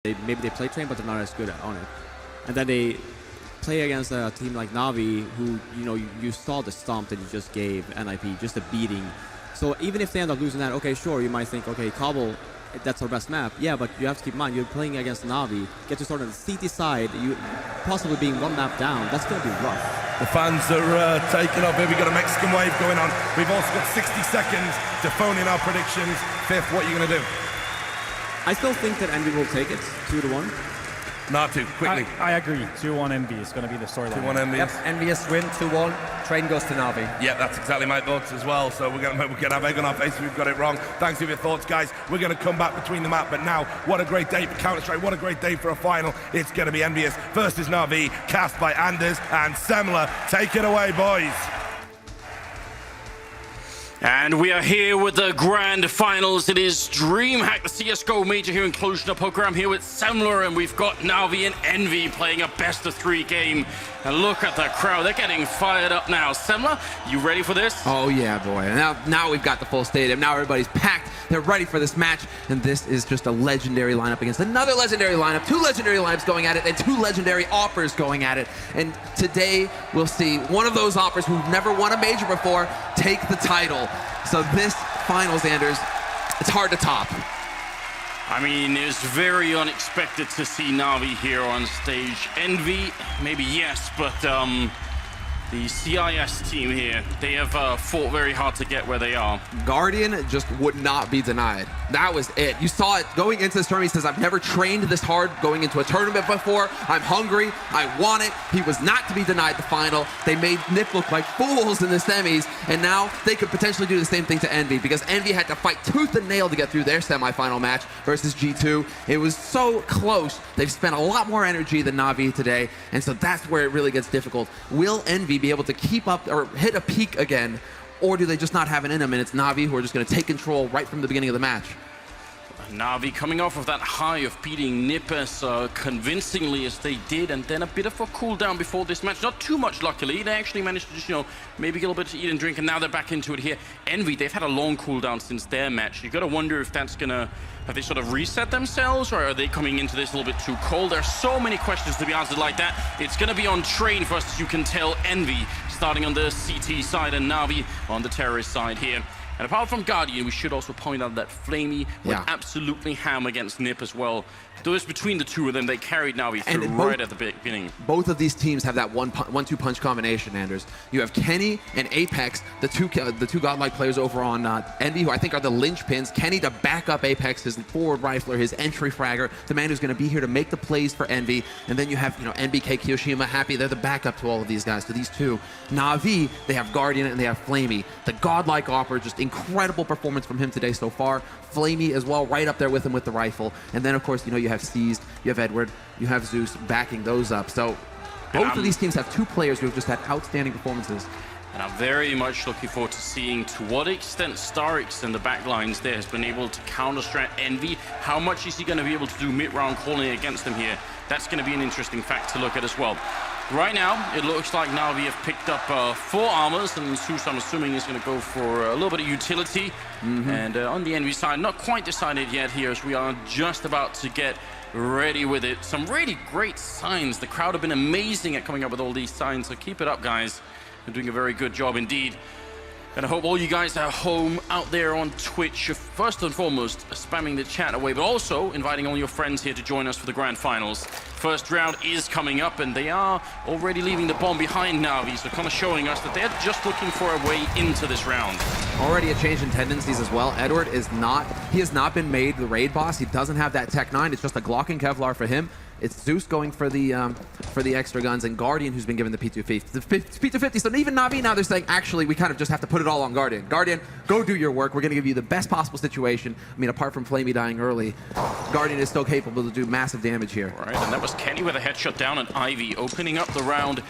maybe they play train, but they're not as good on it. And then they play against a team like Navi, who, you know, you saw the stomp that you just gave NIP, just a beating. So even if they end up losing that, okay, sure, you might think, okay, Cobble, that's our best map. Yeah, but you have to keep in mind, you're playing against Navi, get to start on the CT side, you possibly being one map down, that's going to be rough. The fans are taking off here. We've got a Mexican wave going on. We've also got 60 seconds to phone in our predictions. Fifth, what are you going to do? I still think that Envy will take it 2-1. Natu, quickly. I agree. 2-1 Envy is going to be the storyline. 2-1 EnVyUs. Yep, EnVyUs win 2-1. Train goes to Navi. Yeah, that's exactly my thoughts as well. So we're going to have egg on our face if we've got it wrong. Thanks for your thoughts, guys. We're going to come back between the map. But now, what a great day for Counter-Strike. What a great day for a final. It's going to be EnVyUs versus Navi, cast by Anders and Semler. Take it away, boys. And we are here with the grand finals. It is DreamHack, the CSGO major here in Cluj Napoca. I'm here with Semler, and we've got Navi and Envy playing a best-of-3 game. And look at the crowd. They're getting fired up now. Semler, you ready for this? Oh, yeah, boy. Now we've got the full stadium. Now everybody's packed. They're ready for this match. And this is just a legendary lineup against another legendary lineup. 2 legendary lineups going at it, and 2 legendary offers going at it. And today, we'll see one of those offers who've never won a major before take the title. So this finals, Anders, it's hard to top. I mean, it was very unexpected to see Navi here on stage. Envy, maybe yes, but the CIS team here, they have fought very hard to get where they are. Guardian just would not be denied. That was it. You saw it going into this tournament. He says, I've never trained this hard going into a tournament before. I'm hungry. I want it. He was not to be denied the final. They made Nip look like fools in the semis, and now they could potentially do the same thing to Envy, because Envy had to fight tooth and nail to get through their semifinal match versus G2. It was so close. They've spent a lot more energy than Navi today, and so that's where it really gets difficult. Will Envy be able to keep up or hit a peak again, or do they just not have it in them, and it's Navi who are just going to take control right from the beginning of the match? Navi coming off of that high of beating Nip as convincingly as they did, and then a bit of a cool down before this match. Not too much, luckily. They actually managed to just, you know, maybe get a little bit to eat and drink, and now they're back into it here. Envy, they've had a long cool down since their match. You got to wonder if that's gonna, have they sort of reset themselves, or are they coming into this a little bit too cold? There's so many questions to be answered like that. It's gonna be on train for us, as you can tell. Envy starting on the CT side and Navi on the terrorist side here. And apart from Guardian, we should also point out that Flamey went absolutely ham against Nip as well. It was between the two of them. They carried Navi through right at the beginning. Both of these teams have that one-two punch combination, Anders. You have Kenny and Apex, the two godlike players over on Envy, who I think are the linchpins. Kenny to back up Apex, his forward rifler, his entry fragger, the man who's going to be here to make the plays for Envy. And then you have, you know, NBK, Kiyoshima, Happy. They're the backup to all of these guys, to these two. Navi, they have Guardian and they have Flamey. The godlike offer, just incredible performance from him today so far. Flamey as well, right up there with him with the rifle. And then, of course, you know, you have Seized, you have Edward, you have Zeus backing those up. So both of these teams have 2 players who have just had outstanding performances. And I'm very much looking forward to seeing to what extent Starix and the backlines there has been able to counter-strat Envy. How much is he going to be able to do mid-round calling against them here? That's going to be an interesting fact to look at as well. Right now, it looks like Navi have picked up 4 armors, and Zeus, I'm assuming, is going to go for a little bit of utility. And on the Envy side, not quite decided yet here, as we are just about to get ready with it. Some really great signs. The crowd have been amazing at coming up with all these signs, so keep it up, guys. You're doing a very good job indeed. And I hope all you guys at home out there on Twitch are first and foremost spamming the chat away, but also inviting all your friends here to join us for the grand finals. First round is coming up, and they are already leaving the bomb behind Navi, so kind of showing us that they're just looking for a way into this round. Already a change in tendencies as well. Edward is not, he has not been made the raid boss. He doesn't have that Tech 9. It's just a Glock and Kevlar for him. It's Zeus going for the extra guns, and Guardian who's been given the P250. The P250. So even Navi now they're saying, actually, we kind of just have to put it all on Guardian. Guardian, go do your work. We're going to give you the best possible situation. I mean, apart from Flamey dying early, Guardian is still capable to do massive damage here. All right, and that was Kenny with a headshot down, and Ivy opening up the round,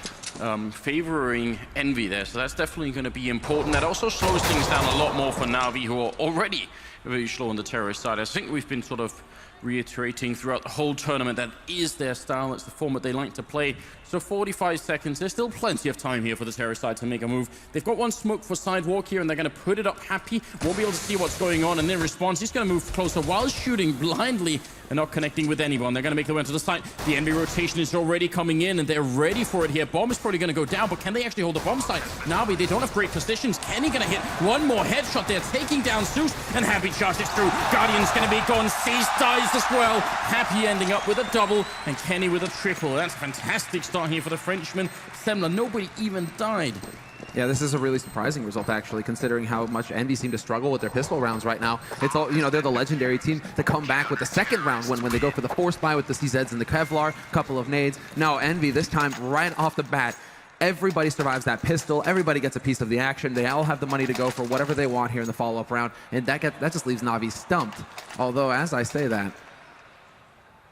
favoring Envy there. So that's definitely going to be important. That also slows things down a lot more for Navi, who are already very slow on the terrorist side. I think we've been sort of reiterating throughout the whole tournament that is their style. It's the format they like to play. So 45 seconds. There's still plenty of time here for the terrorist side to make a move. They've got one smoke for sidewalk here, and they're going to put it up. Happy won't be able to see what's going on, and then response. He's going to move closer while shooting blindly They're not connecting with anyone. They're going to make their way to the site. The envy rotation is already coming in, and they're ready for it here. Bomb is probably going to go down, but can they actually hold the bomb site? Navi, they don't have great positions. Kenny going to hit one more headshot. They're taking down Zeus, and Happy charges through. Guardian's going to be gone. Cease dies as well. Happy ending up with a double, and Kenny with a triple. That's a fantastic start here for the Frenchman. Semler, nobody even died. Yeah, this is a really surprising result, actually, considering how much Envy seem to struggle with their pistol rounds right now. It's all, you know, they're the legendary team to come back with the second round when they go for the force buy with the CZs and the Kevlar, couple of nades. No, Envy this time, right off the bat, everybody survives that pistol. Everybody gets a piece of the action. They all have the money to go for whatever they want here in the follow-up round, and that just leaves Navi stumped. Although, as I say that,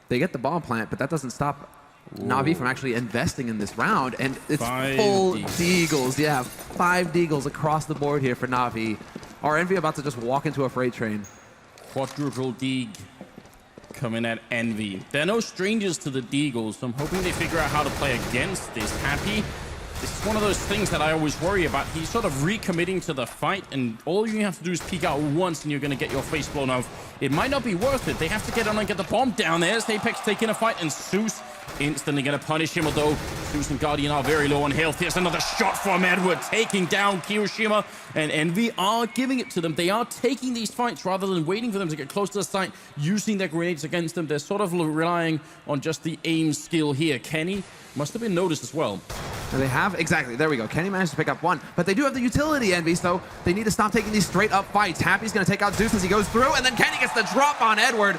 they get the bomb plant, but that doesn't stop Navi from actually investing in this round, and it's full deagles. Yeah, 5 deagles across the board here for Navi. Are Envy about to just walk into a freight train? Quadruple deag coming at Envy. They're no strangers to the deagles, so I'm hoping they figure out how to play against this. Happy, it's one of those things that I always worry about. He's sort of recommitting to the fight, and all you have to do is peek out once and you're going to get your face blown off. It might not be worth it. They have to get on and get the bomb down there. As Apex taking a fight, and Zeus instantly going to punish him, although Zeus and Guardian are very low on health. Here's another shot from Edward, taking down Kiyoshima, and Envy are giving it to them. They are taking these fights rather than waiting for them to get close to the site, using their grenades against them. They're sort of relying on just the aim skill here. Kenny must have been noticed as well. And they have, exactly, there we go. Kenny managed to pick up one, but they do have the utility, Envy, so they need to stop taking these straight up fights. Happy's going to take out Zeus as he goes through, and then Kenny gets the drop on Edward.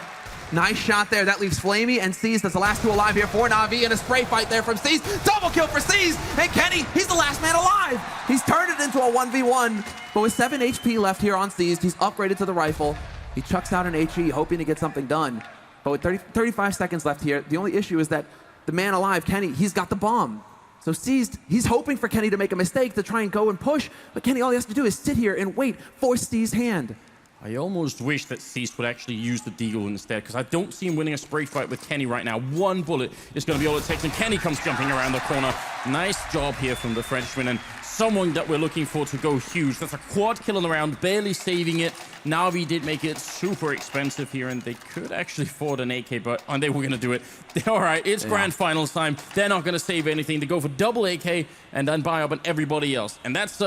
Nice shot there. That leaves Flamey and Seas. That's the last 2 alive here for Navi, and a spray fight there from Seas. Double kill for Seas, and Kenny, he's the last man alive. He's turned it into a 1v1, but with 7 HP left here on Seas, he's upgraded to the rifle. He chucks out an HE, hoping to get something done. But with 35 seconds left here, the only issue is that the man alive, Kenny, he's got the bomb. So Seas, he's hoping for Kenny to make a mistake to try and go and push, but Kenny, all he has to do is sit here and wait for Seas' hand. I almost wish that Cease would actually use the deagle instead, because I don't see him winning a spray fight with Kenny right now. One bullet is going to be all it takes, and Kenny comes jumping around the corner. Nice job here from the Frenchman, and someone that we're looking for to go huge. That's a quad kill on the round, barely saving it. Navi did make it super expensive here, and they could actually afford an AK, but and they were going to do it. All right, it's grand finals time. They're not going to save anything. They go for double AK and then buy up on everybody else, and that's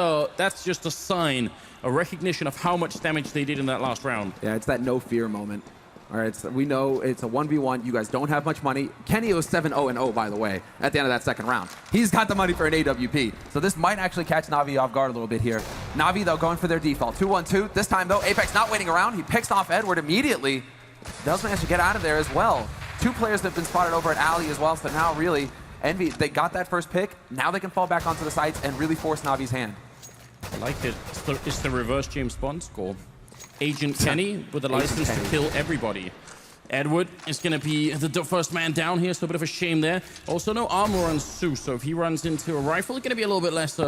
just a sign, a recognition of how much damage they did in that last round. Yeah, it's that no fear moment. All right, we know it's a 1v1. You guys don't have much money. Kenny was 7-0-0, by the way, at the end of that second round. He's got the money for an AWP. So this might actually catch Navi off guard a little bit here. Navi, though, going for their default. 2-1-2. This time, though, Apex not waiting around. He picks off Edward immediately. Does manage to get out of there as well. 2 players have been spotted over at Alley as well, so now really, Envy, they got that first pick. Now they can fall back onto the sites and really force Navi's hand. I like it. It's the reverse James Bond score. Agent Kenny with a license to kill everybody. Edward is going to be the first man down here, so a bit of a shame there. Also, no armor on Zeus, so if he runs into a rifle, it's going to be a little bit less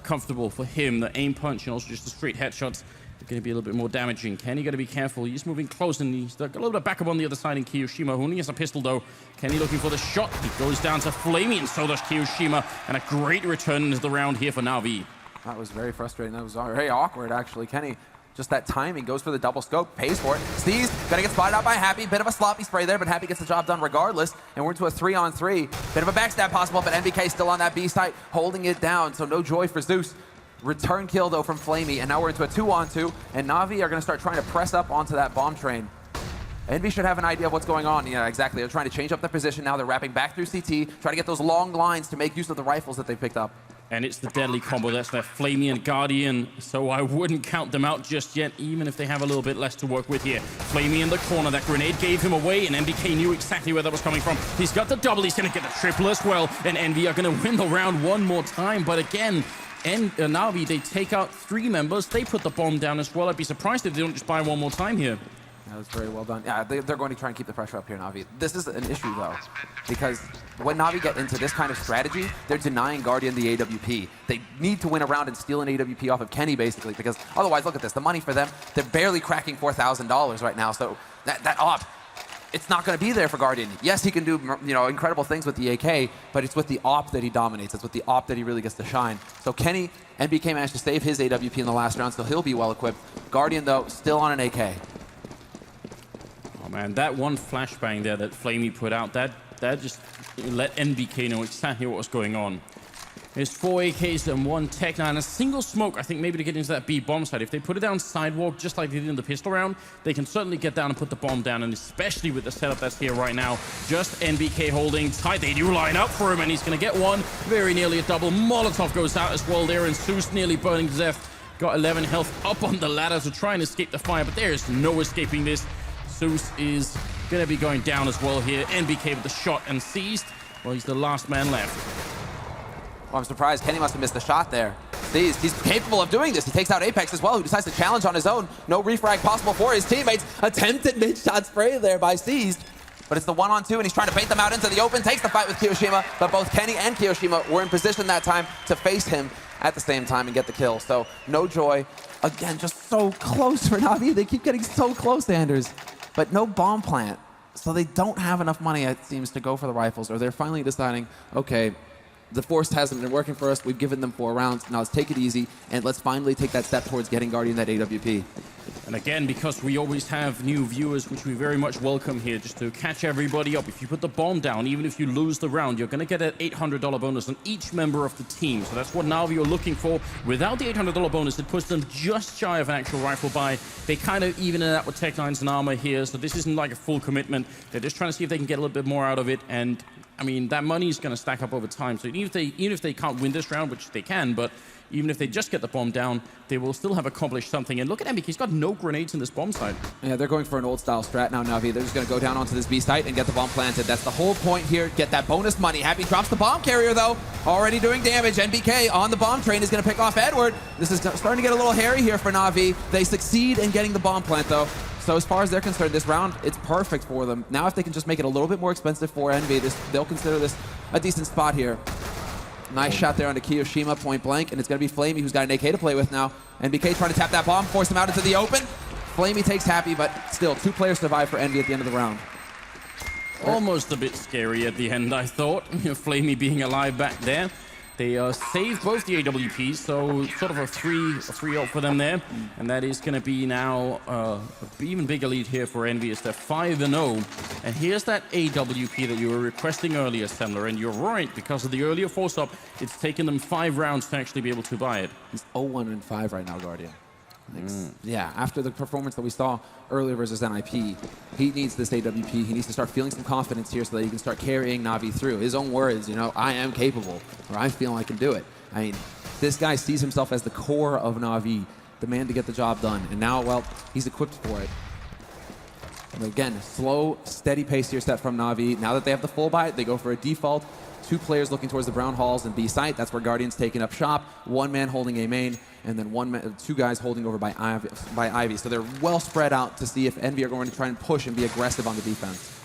comfortable for him. The aim punch and also just the straight headshots are going to be a little bit more damaging. Kenny got to be careful. He's moving close, and he's got a little bit of backup on the other side in Kiyoshima, who only has a pistol, though. Kenny looking for the shot. He goes down to Flamey, and so does Kiyoshima, and a great return into the round here for Navi. That was very frustrating. That was very awkward, actually. Kenny, just that timing, goes for the double scope, pays for it. Sees, gonna get spotted out by Happy. Bit of a sloppy spray there, but Happy gets the job done regardless. And we're into a 3-on-3. Bit of a backstab possible, but NBK still on that B site, holding it down. So no joy for Zeus. Return kill, though, from Flamey. And now we're into a 2-on-2. And Navi are gonna start trying to press up onto that bomb train. Envy should have an idea of what's going on. Yeah, exactly. They're trying to change up their position now. They're wrapping back through CT, trying to get those long lines to make use of the rifles that they picked up. And it's the deadly combo. That's their Flamey and Guardian, so I wouldn't count them out just yet, even if they have a little bit less to work with here. Flamey in the corner. That grenade gave him away, and NBK knew exactly where that was coming from. He's got the double. He's going to get the triple as well, and Envy are going to win the round one more time. But again, Navi, they take out 3 members. They put the bomb down as well. I'd be surprised if they don't just buy one more time here. That was very well done. Yeah, they're going to try and keep the pressure up here, Navi. This is an issue, though, because when Navi get into this kind of strategy, they're denying Guardian the AWP. They need to win a round and steal an AWP off of Kenny, basically, because otherwise, look at this. The money for them, they're barely cracking $4,000 right now, so that op, it's not going to be there for Guardian. Yes, he can do incredible things with the AK, but it's with the op that he dominates. It's with the op that he really gets to shine. So Kenny, NBK managed to save his AWP in the last round, so he'll be well-equipped. Guardian, though, still on an AK. Oh man, that one flashbang there that Flamey put out, that just let NBK know exactly what was going on. There's 4 AKs and 1 Tech-9 and a single smoke, I think, maybe to get into that B bomb site. If they put it down sidewalk, just like they did in the pistol round, they can certainly get down and put the bomb down, and especially with the setup that's here right now, just NBK holding tight. They do line up for him, and he's going to get one. Very nearly a double. Molotov goes out as well there, and Zeus nearly burning to death. Got 11 health up on the ladder to try and escape the fire, but there is no escaping this. Zeus is going to be going down as well here. NBK with the shot and seized. Well, he's the last man left. Well, I'm surprised Kenny must have missed the shot there. He's capable of doing this. He takes out Apex as well, who decides to challenge on his own. No refrag possible for his teammates. Attempted mid-shot spray there by Seized. But it's the 1-on-2, and he's trying to bait them out into the open. Takes the fight with Kiyoshima, but both Kenny and Kiyoshima were in position that time to face him at the same time and get the kill. So no joy. Again, just so close for Na'Vi. They keep getting so close, Anders. But no bomb plant. So they don't have enough money, it seems, to go for the rifles. Or they're finally deciding, okay, the Force hasn't been working for us. We've given them 4 rounds. Now let's take it easy, and let's finally take that step towards getting Guardian that AWP. And again, because we always have new viewers, which we very much welcome here, just to catch everybody up. If you put the bomb down, even if you lose the round, you're going to get an $800 bonus on each member of the team. So that's what Na'Vi are looking for. Without the $800 bonus, it puts them just shy of an actual rifle buy. They kind of even it out with Tech-9s and armor here, so this isn't like a full commitment. They're just trying to see if they can get a little bit more out of it, and I mean, that money is going to stack up over time. So even if they can't win this round, which they can, but even if they just get the bomb down, they will still have accomplished something. And look at MBK, he's got no grenades in this bomb site. Yeah, they're going for an old-style strat now, Na'Vi. They're just going to go down onto this B site and get the bomb planted. That's the whole point here. Get that bonus money. Happy drops the bomb carrier, though. Already doing damage. NBK on the bomb train is going to pick off Edward. This is starting to get a little hairy here for Na'Vi. They succeed in getting the bomb plant, though. So as far as they're concerned, this round, it's perfect for them. Now if they can just make it a little bit more expensive for Envy, they'll consider this a decent spot here. Nice shot there onto Kiyoshima, point blank, and it's going to be Flamey who's got an AK to play with now. NBK trying to tap that bomb, force him out into the open. Flamey takes Happy, but still, 2 players survive for Envy at the end of the round. Almost a bit scary at the end, I thought. Flamey being alive back there. They saved both the AWPs, so sort of a 3-0 for them there. And that is going to be now an even bigger lead here for EnVyUs. They're 5-0. And here's that AWP that you were requesting earlier, Semler. And you're right, because of the earlier force-up, it's taken them 5 rounds to actually be able to buy it. He's 0-1-5 right now, Guardian. Yeah, after the performance that we saw earlier versus NIP, he needs this AWP. He needs to start feeling some confidence here so that he can start carrying Na'Vi through. His own words, you know, I am capable, or I feel I can do it. I mean, this guy sees himself as the core of Na'Vi, the man to get the job done. And now, well, he's equipped for it. And again, slow, steady pace here set from Na'Vi. Now that they have the full buy, they go for a default. 2 players looking towards the brown halls and B site. That's where Guardian's taking up shop. 1 man holding A main, and then 2 guys holding over by Ivy. So they're well spread out to see if Envy are going to try and push and be aggressive on the defense.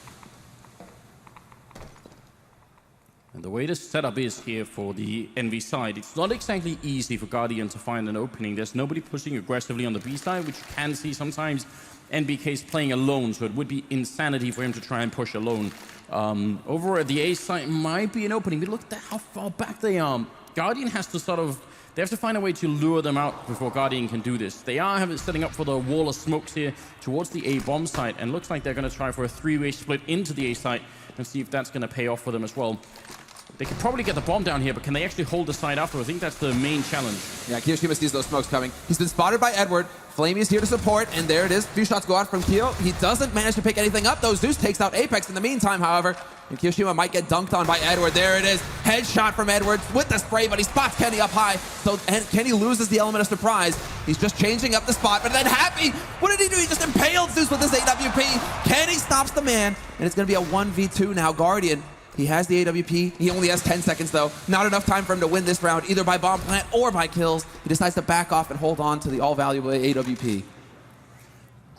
And the way the setup is here for the Envy side, it's not exactly easy for Guardian to find an opening. There's nobody pushing aggressively on the B side, which you can see sometimes. NBK's playing alone, so it would be insanity for him to try and push alone. Over at the A site might be an opening, but look at how far back they are. Guardian has to they have to find a way to lure them out before Guardian can do this. They are setting up for the wall of smokes here towards the A bomb site, and looks like they're going to try for a 3-way split into the A site and see if that's going to pay off for them as well. They could probably get the bomb down here, but can they actually hold the side after? I think that's the main challenge. Yeah, Kiyoshima sees those smokes coming. He's been spotted by Edward. Flamey is here to support, and there it is. A few shots go out from Kiyo. He doesn't manage to pick anything up, though. Zeus takes out Apex in the meantime, however. And Kiyoshima might get dunked on by Edward. There it is. Headshot from Edward with the spray, but he spots Kenny up high. So Kenny loses the element of surprise. He's just changing up the spot, but then Happy, what did he do? He just impaled Zeus with his AWP. Kenny stops the man, and it's going to be a 1v2 now. Guardian, he has the AWP. He only has 10 seconds, though. Not enough time for him to win this round, either by bomb plant or by kills. He decides to back off and hold on to the all-valuable AWP.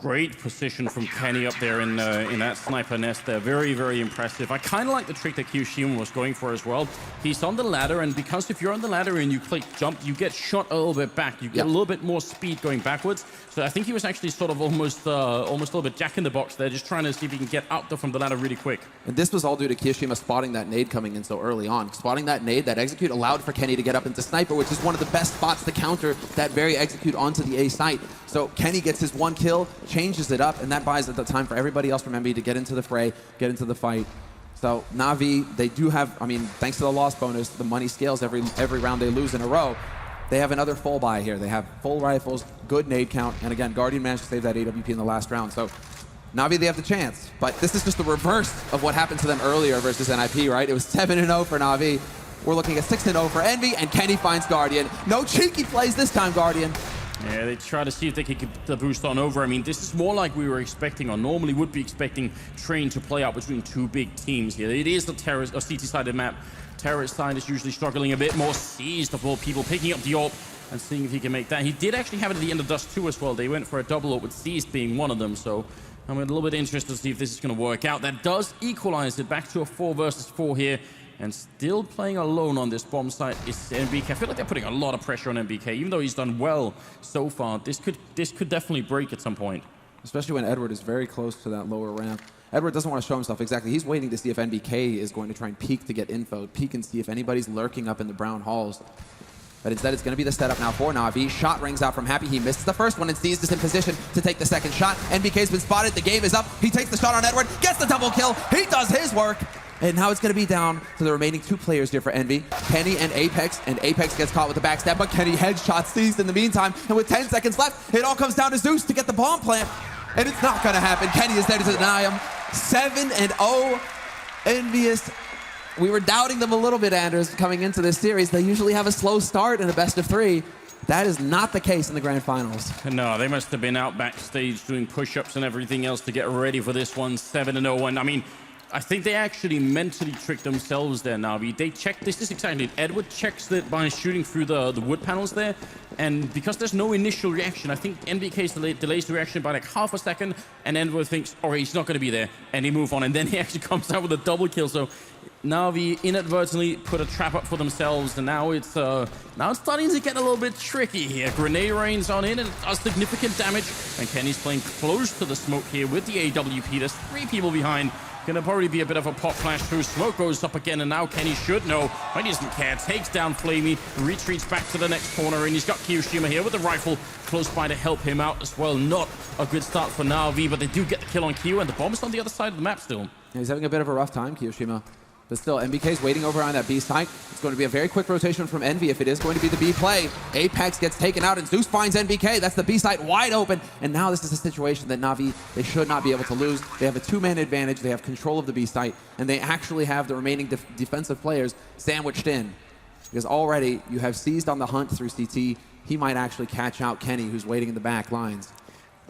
Great position from Kenny up there in that sniper nest there. Very, very impressive. I kind of like the trick that Kiyoshima was going for as well. He's on the ladder, and because if you're on the ladder and you click jump, you get shot a little bit back. You get a little bit more speed going backwards. So I think he was actually sort of almost a little bit jack in the box there, just trying to see if he can get out there from the ladder really quick. And this was all due to Kiyoshima spotting that nade coming in so early on. Spotting that nade, that execute allowed for Kenny to get up into sniper, which is one of the best spots to counter that very execute onto the A site. So Kenny gets his 1 kill, changes it up, and that buys the time for everybody else from Envy to get into the fray, get into the fight. So Na'Vi, they do have, I mean, thanks to the loss bonus, the money scales every round they lose in a row. They have another full buy here. They have full rifles, good nade count, and again, Guardian managed to save that AWP in the last round. So Na'Vi, they have the chance, but this is just the reverse of what happened to them earlier versus NIP, right? It was 7-0 for Na'Vi. We're looking at 6-0 for Envy, and Kenny finds Guardian. No cheeky plays this time, Guardian. Yeah, they try to see if they can keep the boost on over. I mean, this is more like we were expecting, or normally would be expecting Train to play out between two big teams here. It is the terrorist or CT-sided map. Terrorist side is usually struggling a bit more. Seized of all people, picking up the AWP and seeing if he can make that. He did actually have it at the end of Dust 2 as well. They went for a double AWP with Seized being one of them, so I'm a little bit interested to see if this is going to work out. That does equalize it back to a 4 versus 4 here. And still playing alone on this bomb site is NBK. I feel like they're putting a lot of pressure on NBK, even though he's done well so far. This could definitely break at some point. Especially when Edward is very close to that lower ramp. Edward doesn't want to show himself exactly. He's waiting to see if NBK is going to try and peek to get info, peek and see if anybody's lurking up in the brown halls. But instead, it's going to be the setup now for Na'Vi. Shot rings out from Happy. He misses the first one and Seized is in position to take the second shot. NBK's been spotted. The game is up. He takes the shot on Edward, gets the double kill. He does his work. And now it's going to be down to the remaining 2 players here for Envy, Kenny and Apex. And Apex gets caught with the backstab, but Kenny headshots Seized in the meantime. And with 10 seconds left, it all comes down to Zeus to get the bomb plant. And it's not going to happen. Kenny is there to deny him. 7-0. EnVyUs. We were doubting them a little bit, Anders, coming into this series. They usually have a slow start in a best of 3. That is not the case in the grand finals. No, they must have been out backstage doing push-ups and everything else to get ready for this one. 7-0. And I mean, I think they actually mentally tricked themselves there, Na'Vi. They checked, this is exciting. Edward checks it by shooting through the wood panels there. And because there's no initial reaction, I think NBK delays the reaction by like half a second. And Edward thinks, oh, he's not going to be there. And he move on. And then he actually comes out with a double kill. So Na'Vi inadvertently put a trap up for themselves. And now it's starting to get a little bit tricky here. Grenade rains on in and it does significant damage. And Kenny's playing close to the smoke here with the AWP. There's 3 people behind. Gonna probably be a bit of a pop flash through. Smoke goes up again, and now Kenny should know, but he doesn't care. Takes down Flamey, retreats back to the next corner, and he's got Kiyoshima here with the rifle close by to help him out as well. Not a good start for Na'Vi, but they do get the kill on Kiyo, and the bomb's on the other side of the map still. Yeah, he's having a bit of a rough time, Kiyoshima. But still, NBK's waiting over on that B site. It's going to be a very quick rotation from Envy if it is going to be the B play. Apex gets taken out, and Zeus finds NBK. That's the B site wide open. And now this is a situation that Na'Vi, they should not be able to lose. They have a 2-man advantage. They have control of the B site. And they actually have the remaining defensive players sandwiched in. Because already you have Seized on the hunt through CT. He might actually catch out Kenny, who's waiting in the back lines.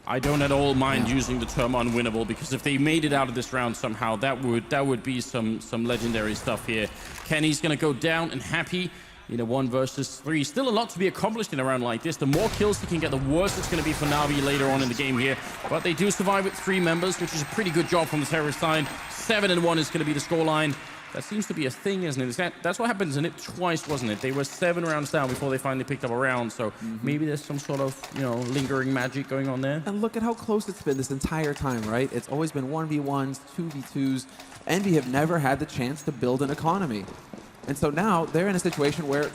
I don't at all mind using the term unwinnable, because if they made it out of this round somehow, that would be some legendary stuff here. Kenny's gonna go down, and Happy in a 1 versus 3. Still a lot to be accomplished in a round like this. The more kills he can get, the worse it's gonna be for Na'Vi later on in the game here. But they do survive with 3 members, which is a pretty good job from the terrorist side. 7-1 is gonna be the scoreline. That seems to be a thing, isn't it? That's what happens in it twice, wasn't it? They were 7 rounds down before they finally picked up a round, so maybe there's some sort of, lingering magic going on there. And look at how close it's been this entire time, right? It's always been 1v1s, 2v2s. Envy have never had the chance to build an economy. And so now they're in a situation where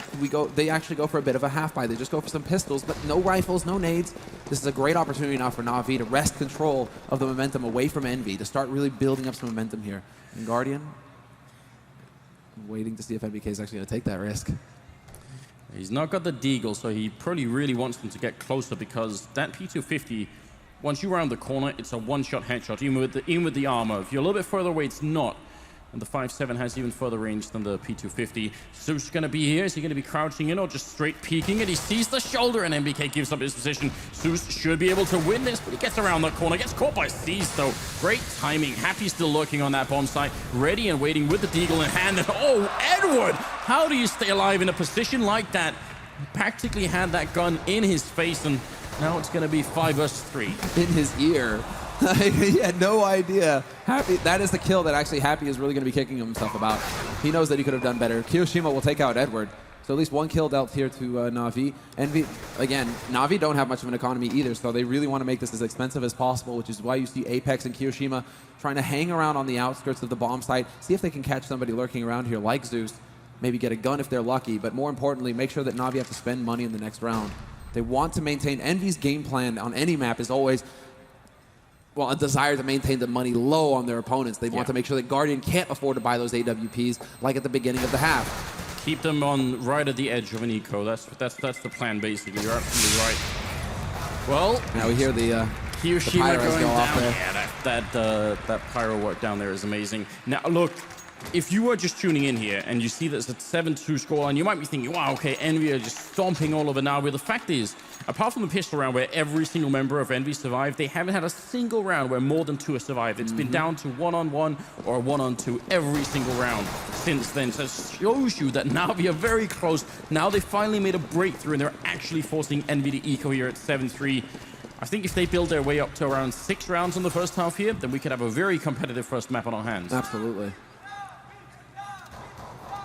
they actually go for a bit of a half-buy. They just go for some pistols, but no rifles, no nades. This is a great opportunity now for Na'Vi to wrest control of the momentum away from Envy, to start really building up some momentum here. And Guardian, waiting to see if NBK is actually going to take that risk. He's not got the deagle, so he probably really wants them to get closer, because that P250, once you round the corner, it's a one-shot headshot, even with the armor. If you're a little bit further away, it's not. And the 5.7 has even further range than the P250. Zeus going to be here. Is he going to be crouching in or just straight peeking? And he sees the shoulder, and NBK gives up his position. Zeus should be able to win this, but he gets around the corner. Gets caught by Seized, though. Great timing. Happy still lurking on that bomb site. Ready and waiting with the deagle in hand. And oh, Edward! How do you stay alive in a position like that? He practically had that gun in his face, and now it's going to be 5 versus 3. In his ear. He had no idea. Happy, that is the kill that actually Happy is really going to be kicking himself about. He knows that he could have done better. Kiyoshima will take out Edward. So at least 1 kill dealt here to Na'Vi. Envy, again, Na'Vi don't have much of an economy either, so they really want to make this as expensive as possible, which is why you see Apex and Kiyoshima trying to hang around on the outskirts of the bomb site, see if they can catch somebody lurking around here like Zeus, maybe get a gun if they're lucky, but more importantly, make sure that Na'Vi have to spend money in the next round. They want to maintain. Envy's game plan on any map is always a desire to maintain the money low on their opponents. They want to make sure that Guardian can't afford to buy those AWPs like at the beginning of the half. Keep them on right at the edge of an eco. That's the plan, basically. You're absolutely right. Well, now we hear the Hiroshima pyros going go down. off there. Yeah, that pyro work down there is amazing. Now, look, if you are just tuning in here and you see that it's a 7-2 score, and you might be thinking, wow, okay, Envy are just stomping all over Navi. The fact is, apart from the pistol round where every single member of Envy survived, they haven't had a single round where more than 2 have survived. It's been down to 1-on-1 or 1-on-2 every single round since then. So it shows you that Navi are very close. Now they finally made a breakthrough and they're actually forcing Envy to eco here at 7-3. I think if they build their way up to around 6 rounds in the first half here, then we could have a very competitive first map on our hands. Absolutely.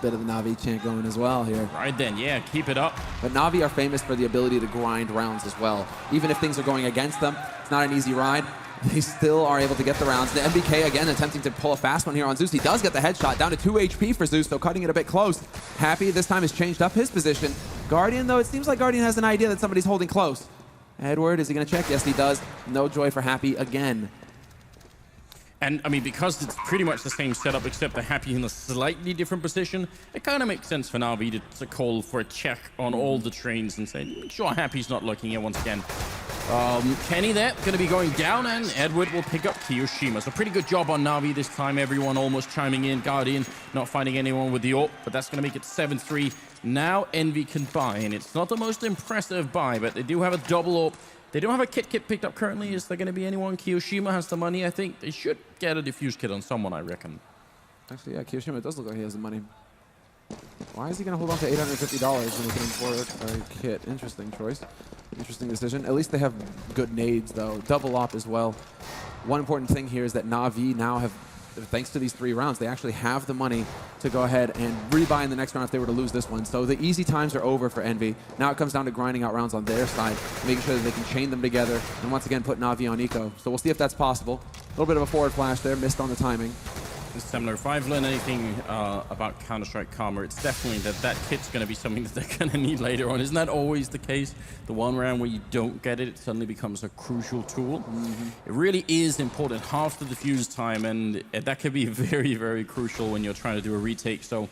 Bit of the Navi chant going as well here. Right then, yeah, keep it up. But Navi are famous for the ability to grind rounds as well. Even if things are going against them, it's not an easy ride. They still are able to get the rounds. The MBK again attempting to pull a fast one here on Zeus. He does get the headshot, down to 2 HP for Zeus, though cutting it a bit close. Happy this time has changed up his position. Guardian, though, it seems like Guardian has an idea that somebody's holding close. Edward, is he going to check? Yes, he does. No joy for Happy again. And, I mean, because it's pretty much the same setup, except they're Happy in a slightly different position, it kind of makes sense for Navi to call for a check on all the trains and say, sure, Happy's not looking here once again. Kenny there, going to be going down, and Edward will pick up Kiyoshima. So pretty good job on Navi this time. Everyone almost chiming in. Guardian not finding anyone with the AWP, but that's going to make it 7-3. Now Envy can buy, and it's not the most impressive buy, but they do have a double AWP. They don't have a kit picked up currently. Is there going to be anyone? Kiyoshima has the money, I think. They should get a defuse kit on someone, I reckon. Actually, yeah, Kiyoshima does look like he has the money. Why is he going to hold on to $850 when he can afford a kit? Interesting choice. Interesting decision. At least they have good nades, though. Double op as well. One important thing here is that Navi now have, thanks to these 3 rounds, they actually have the money to go ahead and rebuy in the next round if they were to lose this one. So the easy times are over for Envy. Now it comes down to grinding out rounds on their side, making sure that they can chain them together, and once again put Navi on eco. So we'll see if that's possible. A little bit of a forward flash there, missed on the timing. Similar. If I've learned anything about Counter-Strike Karma, it's definitely that kit's going to be something that they're going to need later on. Isn't that always the case? The one round where you don't get it, it suddenly becomes a crucial tool. It really is important. Half the defuse time, and that can be very, very crucial when you're trying to do a retake. So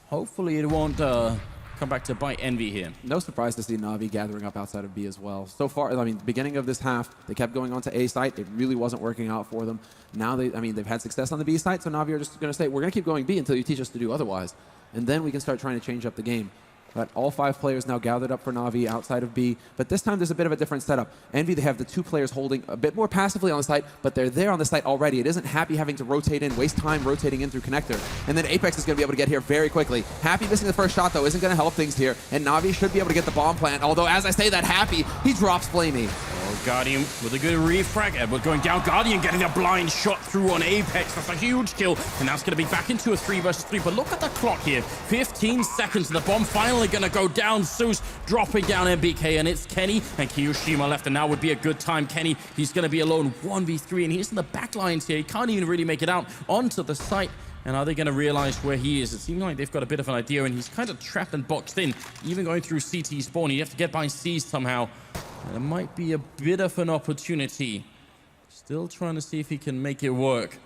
hopefully it won't come back to bite Envy here. No surprise to see Navi gathering up outside of B as well. So far, I mean, beginning of this half, they kept going on to A site. It really wasn't working out for them. Now, they've had success on the B site, so Navi are just going to say, we're going to keep going B until you teach us to do otherwise. And then we can start trying to change up the game. But all 5 players now gathered up for Navi outside of B. But this time there's a bit of a different setup. Envy, they have the 2 players holding a bit more passively on the site, but they're there on the site already. It isn't Happy having to rotate in, waste time rotating in through connector. And then Apex is going to be able to get here very quickly. Happy missing the first shot, though, isn't going to help things here. And Navi should be able to get the bomb plant. Although, as I say that, Happy, he drops Flamey. Oh, Guardian with a good refrag. Edward going down. Guardian getting a blind shot through on Apex. That's a huge kill. And that's going to be back into a 3 versus 3. But look at the clock here. 15 seconds. The bomb finally going to go down. Zeus dropping down MBK, and it's Kenny and Kiyoshima left, and now would be a good time. Kenny, he's going to be alone 1v3, and he's in the back lines here. He can't even really make it out onto the site. And are they going to realize where he is? It seems like they've got a bit of an idea, and he's kind of trapped and boxed in, even going through CT spawn. You have to get by C's somehow. And it might be a bit of an opportunity. Still trying to see if he can make it work.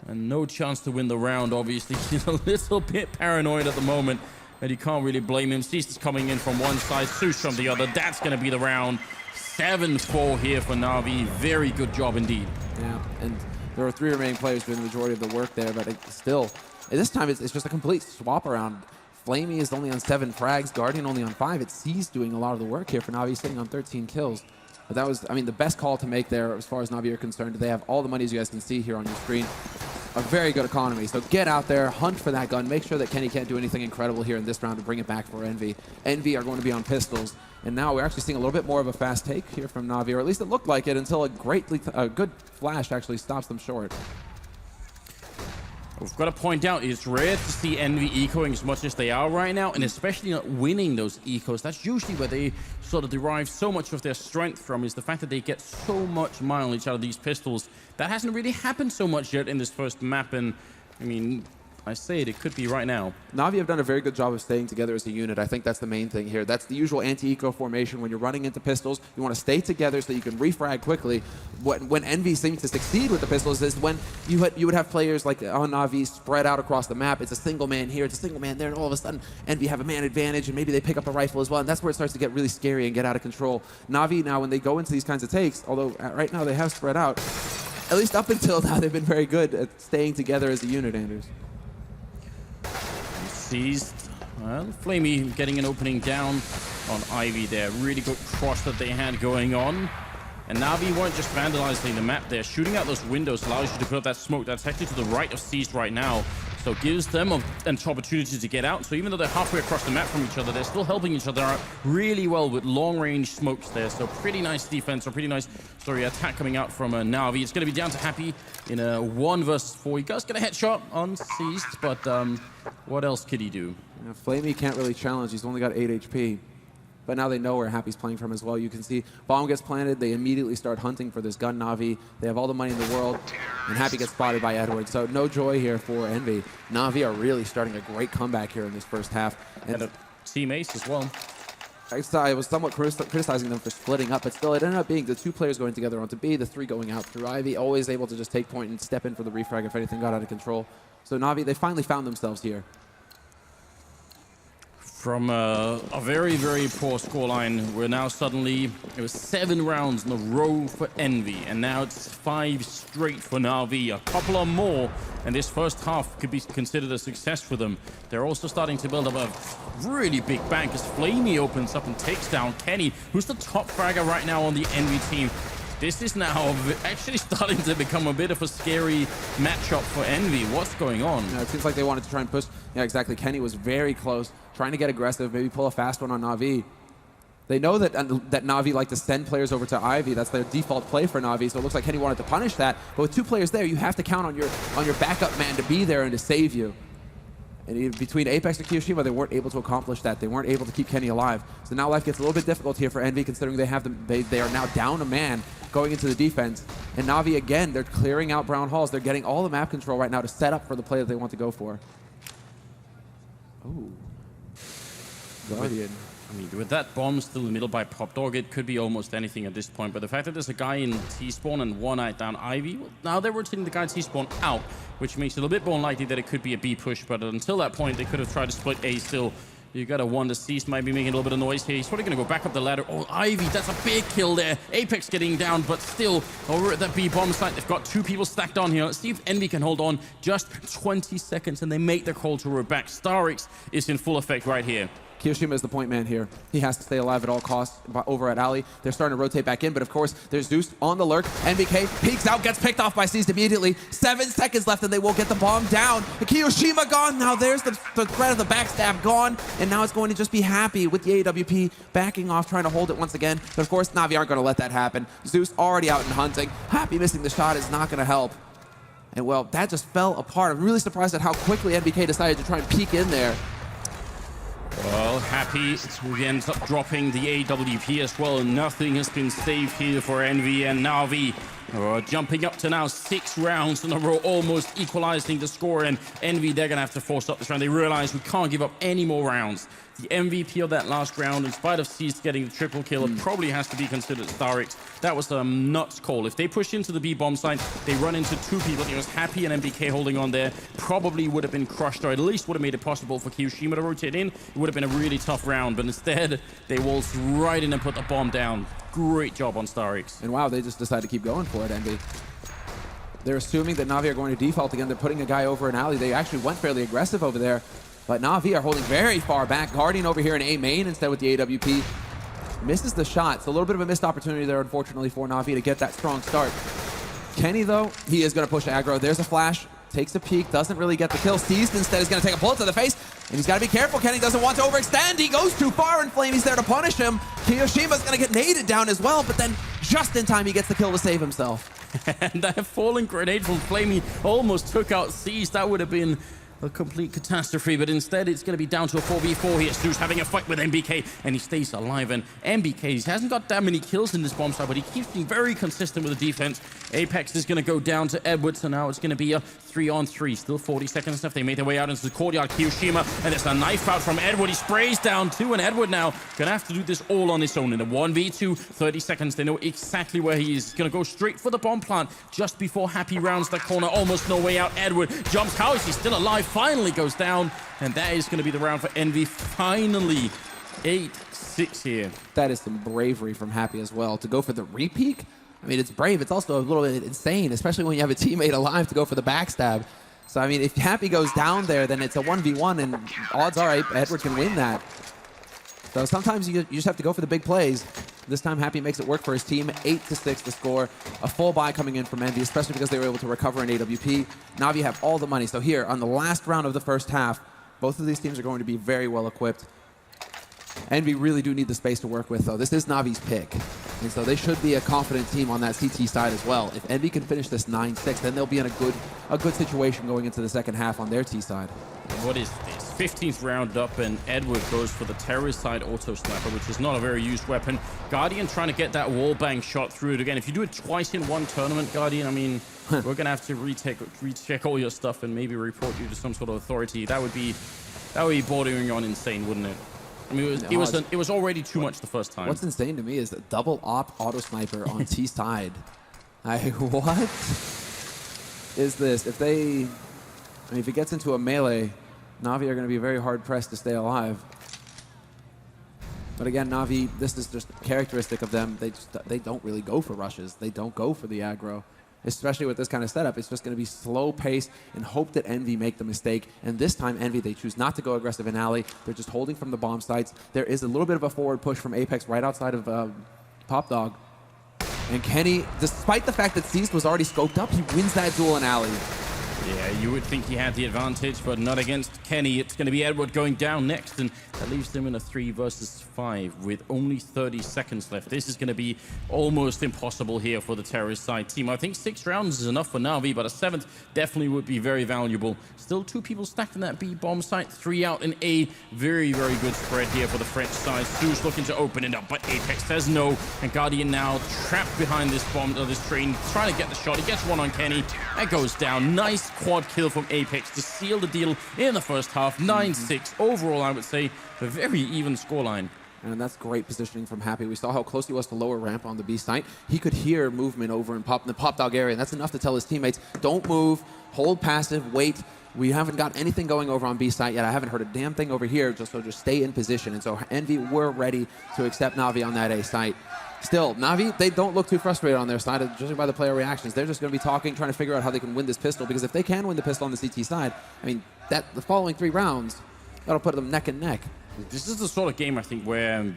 And no chance to win the round, obviously. He's a little bit paranoid at the moment. And you can't really blame him. Cease is coming in from one side, Zeus from the other. That's going to be the round. 7-4 here for Navi. Very good job indeed. Yeah, and there are 3 remaining players doing the majority of the work there, but still, this time it's just a complete swap around. Flamey is only on 7 frags, Guardian only on 5. It's C's doing a lot of the work here for Navi, sitting on 13 kills. But that was, I mean, the best call to make there as far as Navi are concerned. They have all the money, as you guys can see here on your screen. A very good economy. So get out there, hunt for that gun. Make sure that Kenny can't do anything incredible here in this round to bring it back for Envy. Envy are going to be on pistols. And now we're actually seeing a little bit more of a fast take here from Navi, or at least it looked like it until a good flash actually stops them short. We've got to point out, it's rare to see Envy ecoing as much as they are right now, and especially not winning those ecos. That's usually where they sort of derive so much of their strength from, is the fact that they get so much mileage out of these pistols. That hasn't really happened so much yet in this first map, and I mean, I say it could be right now. Na'Vi have done a very good job of staying together as a unit. I think that's the main thing here. That's the usual anti-eco formation. When you're running into pistols, you want to stay together so you can refrag quickly. When Envy seems to succeed with the pistols is when you would have players like on Na'Vi spread out across the map. It's a single man here, it's a single man there, and all of a sudden Envy have a man advantage, and maybe they pick up the rifle as well, and that's where it starts to get really scary and get out of control. Na'Vi now, when they go into these kinds of takes, although right now they have spread out, at least up until now, they've been very good at staying together as a unit, Anders. Seized. Well, Flamey getting an opening down on Ivy there. Really good cross that they had going on. And Na'Vi weren't just vandalizing the map there. Shooting out those windows allows you to put up that smoke that's actually to the right of Seized right now. So gives them an opportunity to get out. So even though they're halfway across the map from each other, they're still helping each other out really well with long-range smokes there. So pretty nice defense, or pretty nice, attack coming out from Na'Vi. It's going to be down to Happy in a 1 versus 4. He does get a headshot on Seized, but what else could he do? Flamey can't really challenge. He's only got 8 HP. But now they know where Happy's playing from as well. You can see bomb gets planted. They immediately start hunting for this gun Na'Vi. They have all the money in the world. And Happy gets spotted by Edward. So no joy here for Envy. Na'Vi are really starting a great comeback here in this first half. And a team ace as well. I was somewhat criticizing them for splitting up, but still it ended up being the 2 players going together onto B, the 3 going out through Ivy, always able to just take point and step in for the refrag if anything got out of control. So Na'Vi, they finally found themselves here. From a very, very poor scoreline, we're now suddenly, it was 7 rounds in a row for Envy, and now it's 5 straight for Na'Vi. A couple or more, and this first half could be considered a success for them. They're also starting to build up a really big bank as Flamey opens up and takes down Kenny, who's the top fragger right now on the Envy team. This is now actually starting to become a bit of a scary matchup for Envy. What's going on? It seems like they wanted to try and push. Yeah, exactly. Kenny was very close, trying to get aggressive, maybe pull a fast one on Na'Vi. They know that Na'Vi like to send players over to Ivy. That's their default play for Na'Vi, so it looks like Kenny wanted to punish that. But with 2 players there, you have to count on your backup man to be there and to save you. And between Apex and Kiyoshima, they weren't able to accomplish that. They weren't able to keep Kenny alive. So now life gets a little bit difficult here for Envy, considering they are now down a man going into the defense. And Na'Vi, again, they're clearing out brown halls. They're getting all the map control right now to set up for the play that they want to go for. Oh. Guardian. I mean, with that bomb still in the middle by Pop Dog, it could be almost anything at this point. But the fact that there's a guy in T-spawn and 1 eye down Ivy, well, now they're rotating the guy T-spawn out, which makes it a little bit more likely that it could be a B push. But until that point, they could have tried to split A still. You got to wonder, Seized might be making a little bit of noise here. He's probably going to go back up the ladder. Oh, Ivy, that's a big kill there. Apex getting down, but still over at that B bomb site. They've got 2 people stacked on here. Let's see if Envy can hold on just 20 seconds, and they make the call to roll back. Starix is in full effect right here. Kiyoshima is the point man here. He has to stay alive at all costs over at Ali. They're starting to rotate back in, but of course, there's Zeus on the lurk. NBK peeks out, gets picked off by Seized immediately. 7 seconds left, and they will get the bomb down. Kiyoshima gone. Now there's the threat of the backstab gone, and now it's going to just be Happy with the AWP backing off, trying to hold it once again. But of course, Na'Vi aren't going to let that happen. Zeus already out and hunting. Happy missing the shot is not going to help. And well, that just fell apart. I'm really surprised at how quickly NBK decided to try and peek in there. Well, Happy ends up dropping the AWP as well. Nothing has been saved here for Envy, and Na'Vi jumping up to now 6 rounds in a row, almost equalizing the score. And Envy, they're going to have to force up this round. They realize we can't give up any more rounds. The MVP of that last round, in spite of Seized getting the triple kill, it probably has to be considered Starix. That was a nuts call. If they push into the B bomb site, they run into 2 people. It was Happy and MBK holding on there. Probably would have been crushed, or at least would have made it possible for Kiyoshima to rotate in. It would have been a really tough round, but instead, they waltzed right in and put the bomb down. Great job on Starix. And wow, they just decided to keep going for it, Envy. They're assuming that Na'Vi are going to default again. They're putting a guy over in alley. They actually went fairly aggressive over there. But Na'Vi are holding very far back. Guardian over here in A main instead with the AWP. Misses the shot. So a little bit of a missed opportunity there, unfortunately, for Na'Vi to get that strong start. Kenny, though, he is going to push aggro. There's a flash. Takes a peek. Doesn't really get the kill. Seized instead is going to take a bullet to the face. And he's got to be careful. Kenny doesn't want to overextend. He goes too far, and Flamey's there to punish him. Kiyoshima's going to get naded down as well, but then just in time he gets the kill to save himself. And that falling grenade from Flamey almost took out Seized. That would have been a complete catastrophe, but instead it's going to be down to a 4v4 here. Stu's having a fight with MBK, and he stays alive. And MBK hasn't got that many kills in this bomb site, but he keeps being very consistent with the defense. Apex is going to go down to Edwards, and now it's going to be a 3-on-3, still 40 seconds left. They made their way out into the courtyard. Kiyoshima, and there's a knife out from Edward. He sprays down 2, and Edward now gonna have to do this all on his own in a 1v2. 30 seconds. They know exactly where he is. He's gonna go straight for the bomb plant just before Happy rounds that corner. Almost no way out. Edward jumps. How is he still alive? Finally goes down, and that is gonna be the round for Envy. Finally, 8-6 here. That is some bravery from Happy as well. To go for the repeat? I mean, it's brave. It's also a little bit insane, especially when you have a teammate alive to go for the backstab. So, I mean, if Happy goes down there, then it's a 1v1, and odds are Edward can win that. So sometimes you just have to go for the big plays. This time, Happy makes it work for his team. 8-6 to score. A full buy coming in from Envy, especially because they were able to recover an AWP. Na'Vi have all the money. So here, on the last round of the first half, both of these teams are going to be very well equipped. Envy really do need the space to work with, though. This is Navi's pick. And so they should be a confident team on that CT side as well. If Envy can finish this 9-6, then they'll be in a good situation going into the second half on their T side. What is this? 15th round up, and Edward goes for the terrorist side auto sniper, which is not a very used weapon. Guardian trying to get that wallbang shot through it again. If you do it twice in one tournament, Guardian, I mean, we're going to have to recheck all your stuff and maybe report you to some sort of authority. That would be bordering on insane, wouldn't it? I mean, it was already too much the first time. What's insane to me is the double op auto sniper on T side. What is this? If it gets into a melee, Na'Vi are going to be very hard pressed to stay alive. But again, Na'Vi, this is just characteristic of them. They don't really go for rushes. They don't go for the aggro. Especially with this kind of setup, it's just going to be slow pace and hope that Envy make the mistake. And this time, Envy, they choose not to go aggressive in alley. They're just holding from the bomb sites. There is a little bit of a forward push from Apex right outside of Pop Dog. And Kenny, despite the fact that Seized was already scoped up, he wins that duel in alley. Yeah, you would think he had the advantage, but not against Kenny. It's going to be Edward going down next, and that leaves them in a 3 versus 5 with only 30 seconds left. This is going to be almost impossible here for the terrorist side team. I think 6 rounds is enough for Na'Vi, but a 7th definitely would be very valuable. Still 2 people stacked in that B bomb site, 3 out in A. Very, very good spread here for the French side. Su's looking to open it up, but Apex says no, and Guardian now trapped behind this bomb, this train, trying to get the shot. He gets one on Kenny. That goes down. Nice quad kill from Apex to seal the deal in the first half. 9-6 overall, I would say. A very even scoreline. And that's great positioning from Happy. We saw how close he was to lower ramp on the B site. He could hear movement over in the Pop Dog area, and that's enough to tell his teammates, don't move, hold passive, wait. We haven't got anything going over on B site yet. I haven't heard a damn thing over here, so just stay in position. And so Envy were ready to accept Na'Vi on that A site. Still, Na'Vi, they don't look too frustrated on their side, judging by the player reactions. They're just going to be talking, trying to figure out how they can win this pistol, because if they can win the pistol on the CT side, I mean, the following 3 rounds, that'll put them neck and neck. This is the sort of game, I think, where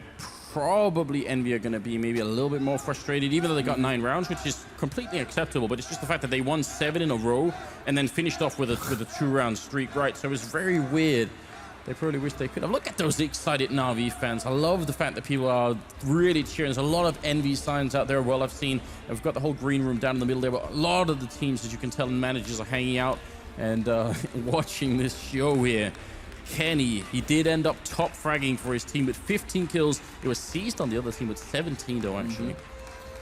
probably Envy are going to be maybe a little bit more frustrated, even though they got 9 rounds, which is completely acceptable. But it's just the fact that they won 7 in a row and then finished off with a 2-round streak, right? So it's very weird. They probably wish they could have. Look at those excited Na'Vi fans. I love the fact that people are really cheering. There's a lot of Envy signs out there. Well, I've got the whole green room down in the middle there, but a lot of the teams, as you can tell, and managers are hanging out and watching this show here. Kenny, he did end up top fragging for his team with 15 kills. It was Seized on the other team with 17, though, actually.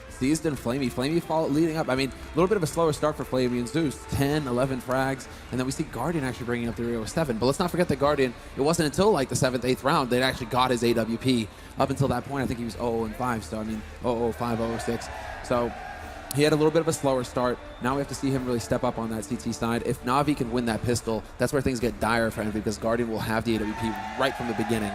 Seized and Flamey. Flamey leading up. I mean, a little bit of a slower start for Flamey and Zeus. 10, 11 frags. And then we see Guardian actually bringing up the rear with 7. But let's not forget that Guardian, it wasn't until like the 7th, 8th round that actually got his AWP. Up until that point, I think he was 0-5. So, I mean, 0-5, 0-6. So he had a little bit of a slower start. Now we have to see him really step up on that CT side. If Na'Vi can win that pistol, that's where things get dire for him, because Guardian will have the AWP right from the beginning.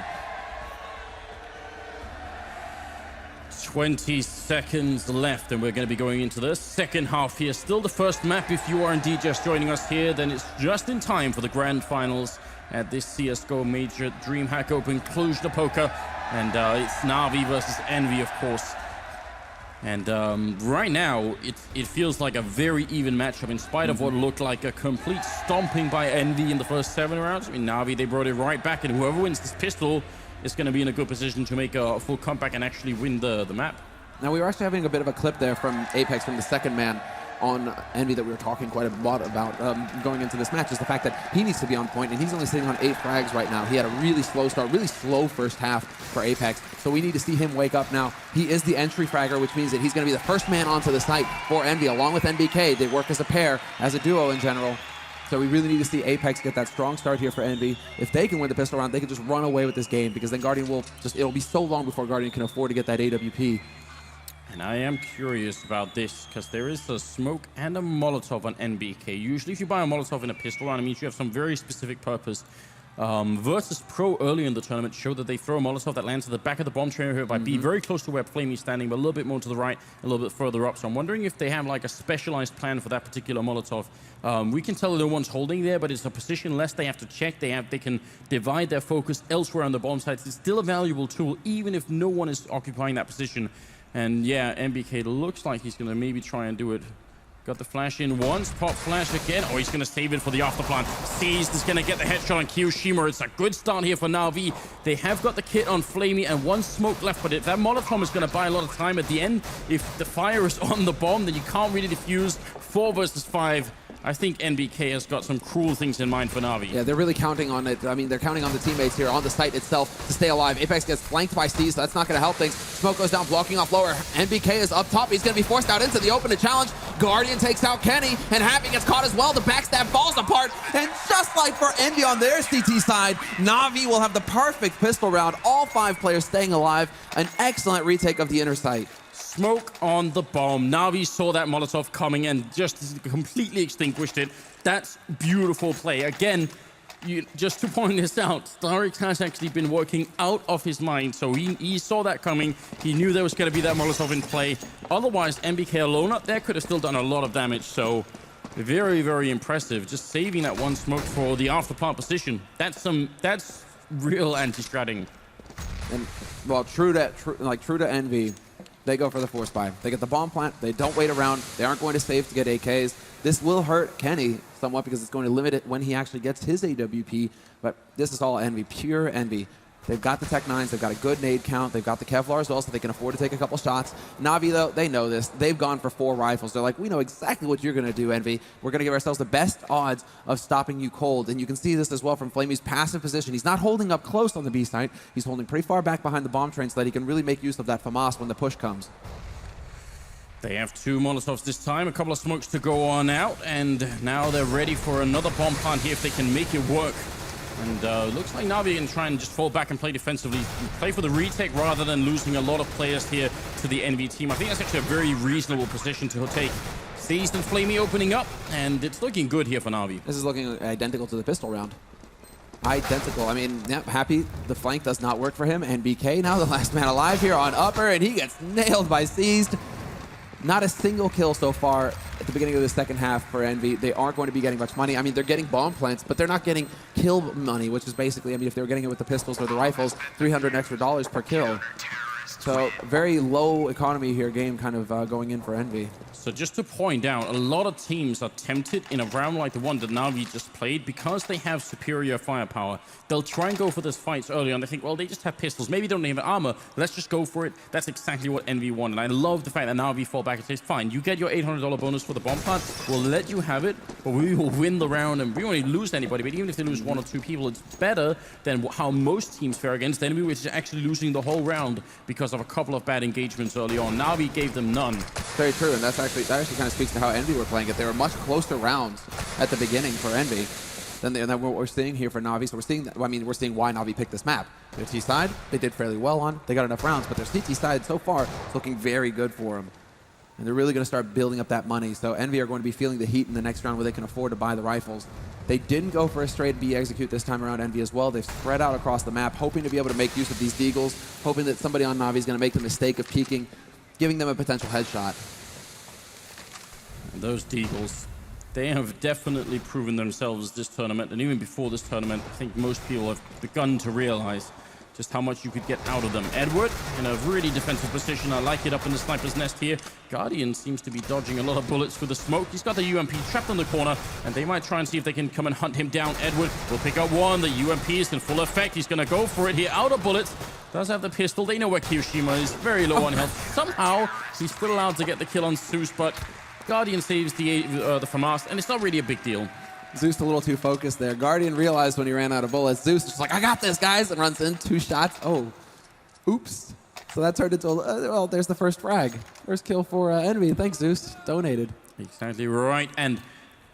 20 seconds left, and we're going to be going into the second half here. Still the first map. If you are indeed just joining us here, then it's just in time for the grand finals at this CSGO major DreamHack Open Cluj Napoca. And it's Na'Vi versus Envy, of course. And right now, it feels like a very even matchup in spite of what looked like a complete stomping by Envy in the first 7 rounds. I mean, Na'Vi, they brought it right back, and whoever wins this pistol is going to be in a good position to make a full comeback and actually win the map. Now, we were actually having a bit of a clip there from Apex, from the second man on Envy, that we were talking quite a lot about going into this match, is the fact that he needs to be on point, and he's only sitting on 8 frags right now. He had a really slow start, really slow first half for Apex, so we need to see him wake up now. He is the entry fragger, which means that he's going to be the first man onto the site for Envy, along with NBK. They work as a pair, as a duo in general. So we really need to see Apex get that strong start here for Envy. If they can win the pistol round, they can just run away with this game because then Guardian will just, it'll be so long before Guardian can afford to get that AWP. And I am curious about this because there is a smoke and a Molotov on NBK. Usually if you buy a Molotov in a pistol round, it means you have some very specific purpose. Versus Pro early in the tournament showed that they throw a Molotov that lands at the back of the bomb trainer here by B, very close to where Flamey's standing, but a little bit more to the right, a little bit further up. So I'm wondering if they have like a specialized plan for that particular Molotov. We can tell no one's holding there, but it's a position less they have to check. They can divide their focus elsewhere on the bomb sites. It's still a valuable tool, even if no one is occupying that position. And yeah, NBK looks like he's going to maybe try and do it. Got the flash in once, pop flash again. Oh, he's going to save it for the afterplant. Seized is going to get the headshot on Kiyoshima. It's a good start here for Na'Vi. They have got the kit on Flamey and one smoke left, but if that Molotov is going to buy a lot of time at the end. If the fire is on the bomb, then you can't really defuse. 4 versus 5. I think NBK has got some cruel things in mind for Na'Vi. Yeah, they're really counting on it. I mean, they're counting on the teammates here on the site itself to stay alive. Apex gets flanked by Steve, so that's not going to help things. Smoke goes down, blocking off lower. NBK is up top. He's going to be forced out into the open to challenge. Guardian takes out Kenny, and Happy gets caught as well. The backstab falls apart, and just like for Envy on their CT side, Na'Vi will have the perfect pistol round. All 5 players staying alive. An excellent retake of the inner site. Smoke on the bomb. Na'Vi saw that Molotov coming and just completely extinguished it. That's beautiful play. Again, just to point this out, Starix has actually been working out of his mind. So he saw that coming. He knew there was going to be that Molotov in play. Otherwise, NBK alone up there could have still done a lot of damage. So very, very impressive. Just saving that one smoke for the afterplant position. That's real anti-stratting. And well, true to Envy, they go for the force buy. They get the bomb plant. They don't wait around. They aren't going to save to get AKs. This will hurt Kenny somewhat because it's going to limit it when he actually gets his AWP. But this is all Envy, pure Envy. They've got the Tech 9s. They've got a good nade count. They've got the Kevlar as well, so they can afford to take a couple shots. Na'Vi, though, they know this. They've gone for 4 rifles. They're like, we know exactly what you're going to do, Envy. We're going to give ourselves the best odds of stopping you cold. And you can see this as well from Flamey's passive position. He's not holding up close on the B site. He's holding pretty far back behind the bomb train so that he can really make use of that FAMAS when the push comes. They have 2 Molotovs this time, a couple of smokes to go on out, and now they're ready for another bomb plant here if they can make it work. And looks like Na'Vi can try and just fall back and play defensively, play for the retake rather than losing a lot of players here to the Envy team. I think that's actually a very reasonable position to take. Seized and Flamey opening up, and it's looking good here for Na'Vi. This is looking identical to the pistol round. Identical. I mean, yeah, Happy, the flank does not work for him, and BK now the last man alive here on upper, and he gets nailed by Seized. Not a single kill so far at the beginning of the second half for Envy. They aren't going to be getting much money. I mean, they're getting bomb plants, but they're not getting kill money, which is basically, I mean, if they were getting it with the pistols or the rifles, $300 extra per kill. So very low economy here, game kind of going in for Envy. So just to point out, a lot of teams are tempted in a round like the one that Na'Vi just played because they have superior firepower. They'll try and go for those fights early on. They think, well, they just have pistols. Maybe they don't have armor. Let's just go for it. That's exactly what Envy wanted. I love the fact that Na'Vi fall back and says, fine, you get your $800 bonus for the bomb plant. We'll let you have it, but we will win the round and we won't lose anybody. But even if they lose 1 or 2 people, it's better than how most teams fare against Envy, which is actually losing the whole round because of a couple of bad engagements early on. Na'Vi gave them none. Very true, and that actually kind of speaks to how Envy were playing it. They were much closer rounds at the beginning for Envy than what we're seeing here for Na'Vi. So we're seeing, we're seeing why Na'Vi picked this map. Their T side, they did fairly well on. They got enough rounds, but their CT side so far is looking very good for them. And they're really going to start building up that money. So Envy are going to be feeling the heat in the next round where they can afford to buy the rifles. They didn't go for a straight B execute this time around, Envy as well. They've spread out across the map, hoping to be able to make use of these deagles, hoping that somebody on Na'Vi is going to make the mistake of peeking, giving them a potential headshot. And those deagles, they have definitely proven themselves this tournament, and even before this tournament, I think most people have begun to realize just how much you could get out of them. Edward in a really defensive position. I like it up in the sniper's nest here. Guardian seems to be dodging a lot of bullets through the smoke. He's got the UMP trapped in the corner, and they might try and see if they can come and hunt him down. Edward will pick up one. The UMP is in full effect. He's going to go for it here. Out of bullets. Does have the pistol. They know where Kiyoshima is. Very low on health. Somehow, he's still allowed to get the kill on Zeus, but Guardian saves the FAMAS, and it's not really a big deal. Zeus a little too focused there. Guardian realized when he ran out of bullets. Zeus just like, I got this, guys, and runs in 2 shots. Oh, oops. So that turned into, well, there's the first frag. First kill for Envy. Thanks, Zeus. Donated. Exactly right. And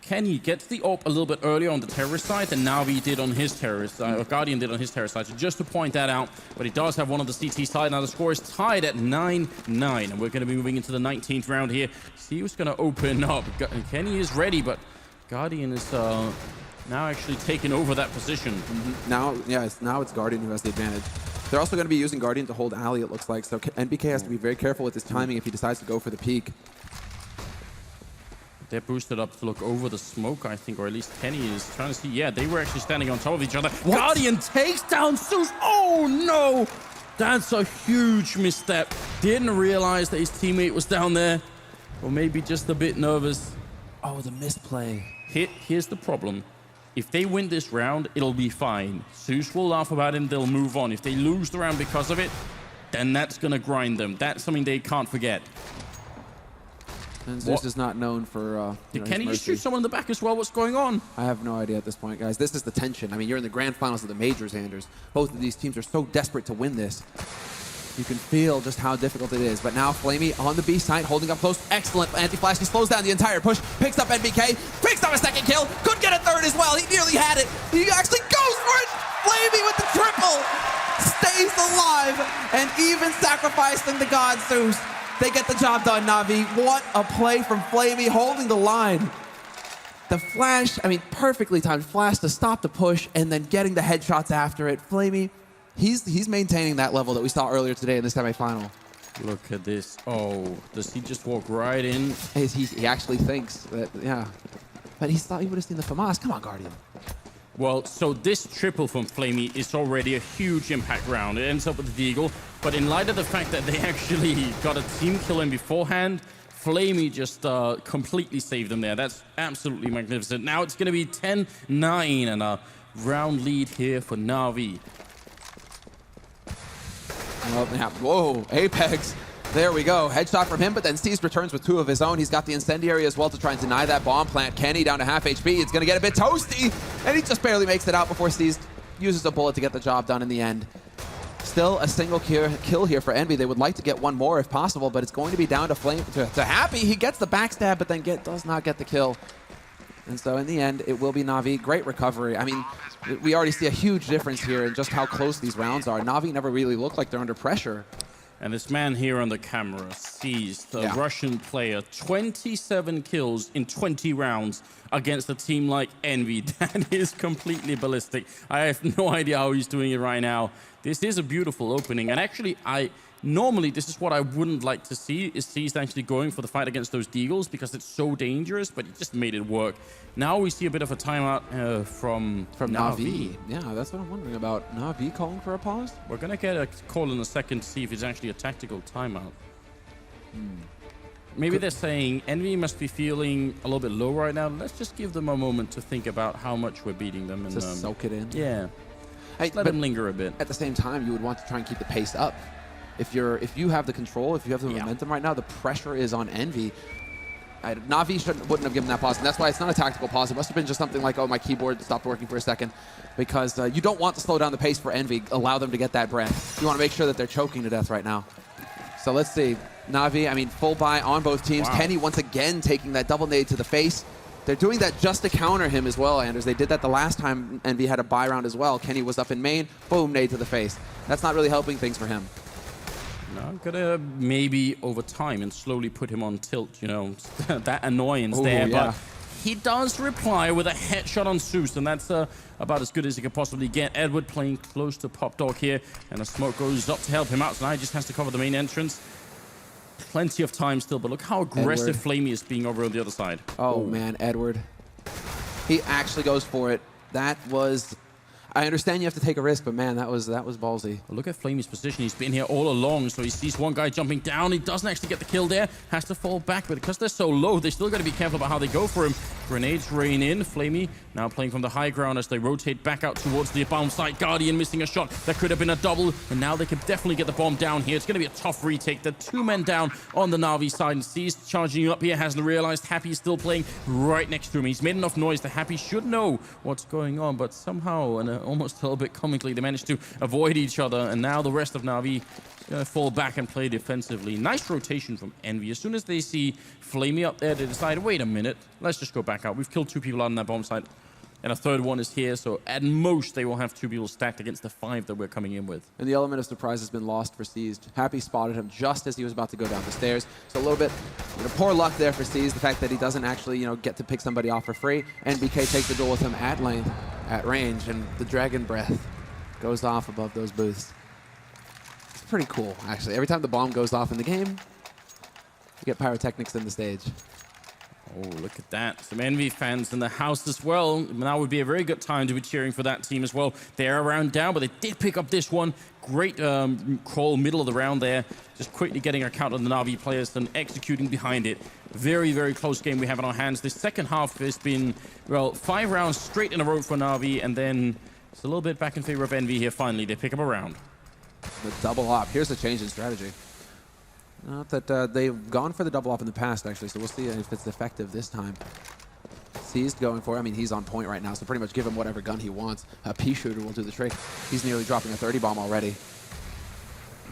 Kenny gets the AWP a little bit earlier on the terrorist side than Na'Vi did on his terrorist side, or Guardian did on his terrorist side. So just to point that out, but he does have one of the CT side. Now the score is tied at 9-9, and we're going to be moving into the 19th round here. See who's going to open up. Kenny is ready, but Guardian is now actually taking over that position. Now it's Guardian who has the advantage. They're also going to be using Guardian to hold alley, it looks like. So NBK has to be very careful with his timing if he decides to go for the peak. They're boosted up to look over the smoke, I think, or at least Kenny is trying to see. Yeah, they were actually standing on top of each other. What? Guardian takes down Zeus. Oh, no. That's a huge misstep. Didn't realize that his teammate was down there, or maybe just a bit nervous. Oh, the misplay. Here's the problem. If they win this round, it'll be fine. Zeus will laugh about it and they'll move on. If they lose the round because of it, then that's going to grind them. That's something they can't forget. And Zeus is not known for... Did Kenny just shoot someone in the back as well? What's going on? I have no idea at this point, guys. This is the tension. I mean, you're in the grand finals of the majors, Anders. Both of these teams are so desperate to win this. You can feel just how difficult it is. But now Flamey on the B side, holding up close. Excellent anti-flash. He slows down the entire push. Picks up NBK. Picks up a second kill. Could get a third as well. He nearly had it. He actually goes for it. Flamey with the triple. Stays alive. And even sacrificing the god Zeus. They get the job done, Na'Vi. What a play from Flamey, holding the line. The flash, I mean, perfectly timed flash to stop the push and then getting the headshots after it. Flamey, he's maintaining that level that we saw earlier today in the semifinal. Look at this. Oh, does he just walk right in? He actually thinks that, yeah. But he thought he would have seen the FAMAS. Come on, Guardian. Well, so this triple from Flamey is already a huge impact round. It ends up with the Deagle, but in light of the fact that they actually got a team kill in beforehand, Flamey just completely saved them there. That's absolutely magnificent. Now it's going to be 10-9 and a round lead here for Na'Vi. Well, yeah. Whoa, Apex. There we go. Headshot from him, but then Steez returns with two of his own. He's got the incendiary as well to try and deny that bomb plant. Kenny down to half HP. It's going to get a bit toasty, and he just barely makes it out before Steez uses a bullet to get the job done in the end. Still a single kill here for Envy. They would like to get one more if possible, but it's going to be down to to Happy. He gets the backstab, but then does not get the kill. And so in the end, it will be Na'Vi. Great recovery. I mean, we already see a huge difference here in just how close these rounds are. Na'Vi never really look like they're under pressure. And this man here on the camera sees the Russian player 27 kills in 20 rounds against a team like Envy. That is completely ballistic. I have no idea how he's doing it right now. This is a beautiful opening. And actually, normally this is what I wouldn't like to see, is Seized actually going for the fight against those Deagles because it's so dangerous, but he just made it work. Now we see a bit of a timeout from Na'Vi. Yeah, that's what I'm wondering about. Na'Vi calling for a pause? We're going to get a call in a second to see if it's actually a tactical timeout. Maybe they're saying Envy must be feeling a little bit low right now. Let's just give them a moment to think about how much we're beating them. And just soak it in? Yeah. Let them linger a bit. At the same time, you would want to try and keep the pace up. If you have the control, if you have the momentum right now, the pressure is on Envy. Na'Vi wouldn't have given that pause, and that's why it's not a tactical pause. It must have been just something like, oh, my keyboard stopped working for a second, because you don't want to slow down the pace for Envy, allow them to get that breath. You want to make sure that they're choking to death right now. So let's see. Na'Vi, I mean, full buy on both teams. Wow. Kenny once again taking that double nade to the face. They're doing that just to counter him as well, Anders. They did that the last time Envy had a buy round as well. Kenny was up in main, boom, nade to the face. That's not really helping things for him. No, I'm gonna maybe over time and slowly put him on tilt, you know, that annoyance there. Yeah. But he does reply with a headshot on Zeus, and that's about as good as he could possibly get. Edward playing close to Pop Dog here, and a smoke goes up to help him out. So now he just has to cover the main entrance. Plenty of time still, but look how aggressive Flamey is being over on the other side. Oh, man, Edward. He actually goes for it. That was... I understand you have to take a risk, but man, that was ballsy. Look at Flamey's position. He's been here all along, so he sees one guy jumping down. He doesn't actually get the kill there. Has to fall back, but because they're so low, they still got to be careful about how they go for him. Grenades rain in. Flamey now playing from the high ground as they rotate back out towards the bomb site. Guardian missing a shot. That could have been a double, and now they can definitely get the bomb down here. It's going to be a tough retake. The two men down on the Na'Vi side, and Seized charging up here. Hasn't realized Happy is still playing right next to him. He's made enough noise that Happy should know what's going on, but somehow, and almost a little bit comically, they managed to avoid each other, and now the rest of Na'Vi Gonna fall back and play defensively. Nice rotation from Envy. As soon as they see Flamey up there, they decide, wait a minute, let's just go back out. We've killed 2 people out on that bomb site, and a third one is here, so at most they will have 2 people stacked against the 5 that we're coming in with. And the element of surprise has been lost for Seized. Happy spotted him just as he was about to go down the stairs. So a little bit, poor luck there for Seized. The fact that he doesn't actually, get to pick somebody off for free. NBK takes the duel with him at length, at range, and the Dragon Breath goes off above those booths. It's pretty cool, actually. Every time the bomb goes off in the game, you get pyrotechnics in the stage. Oh, look at that. Some Envy fans in the house as well. Now would be a very good time to be cheering for that team as well. They're around down, but they did pick up this one. Great crawl middle of the round there. Just quickly getting a count on the Na'Vi players and executing behind it. Very, very close game we have in our hands. This second half has been, well, 5 rounds straight in a row for Na'Vi, and then it's a little bit back in favor of Envy here. Finally, they pick up a round. The double op. Here's a change in strategy. Not that they've gone for the double op in the past, actually, so we'll see if it's effective this time. Seized going for it. I mean, he's on point right now, so pretty much give him whatever gun he wants. A pea shooter will do the trick. He's nearly dropping a 30 bomb already.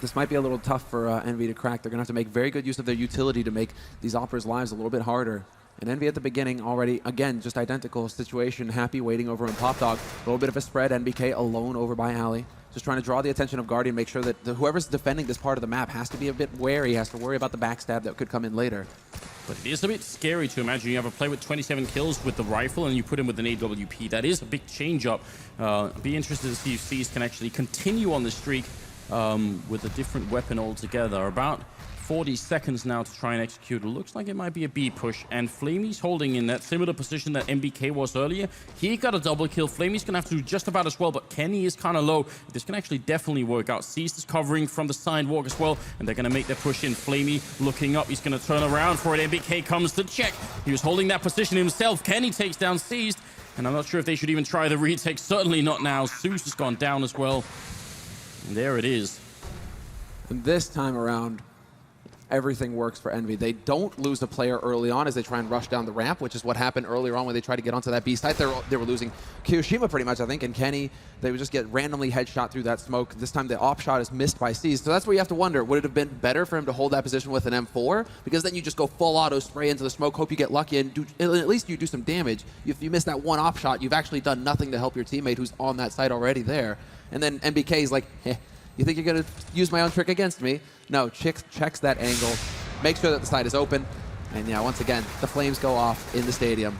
This might be a little tough for Envy to crack. They're going to have to make very good use of their utility to make these operas' lives a little bit harder. And Envy at the beginning already, again, just identical situation. Happy waiting over in Pop Dog. A little bit of a spread. NBK alone over by Alley. Just trying to draw the attention of Guardian, make sure that whoever's defending this part of the map has to be a bit wary, has to worry about the backstab that could come in later. But it is a bit scary to imagine you have a player with 27 kills with the rifle and you put him with an AWP. That is a big change up. Be interested to see if Seized can actually continue on the streak with a different weapon altogether. About 40 seconds now to try and execute. It looks like it might be a B push, and Flamey's holding in that similar position that MBK was earlier. He got a double kill. Flamey's gonna have to do just about as well, but Kenny is kind of low. This can actually definitely work out. Seized is covering from the sidewalk as well, and they're gonna make their push in. Flamey looking up. He's gonna turn around for it. MBK comes to check. He was holding that position himself. Kenny takes down Seized, and I'm not sure if they should even try the retake. Certainly not now. Zeus has gone down as well. And there it is. And this time around, everything works for Envy. They don't lose a player early on as they try and rush down the ramp, which is what happened earlier on when they tried to get onto that B site. They were losing Kiyoshima pretty much, I think, and Kenny. They would just get randomly headshot through that smoke. This time the op shot is missed by Seized. So that's where you have to wonder, would it have been better for him to hold that position with an M4? Because then you just go full auto spray into the smoke, hope you get lucky, and at least you do some damage. If you miss that one op shot, you've actually done nothing to help your teammate who's on that site already there. And then MBK is like, you think you're going to use my own trick against me? No, checks that angle. Make sure that the side is open, and yeah, once again, the flames go off in the stadium.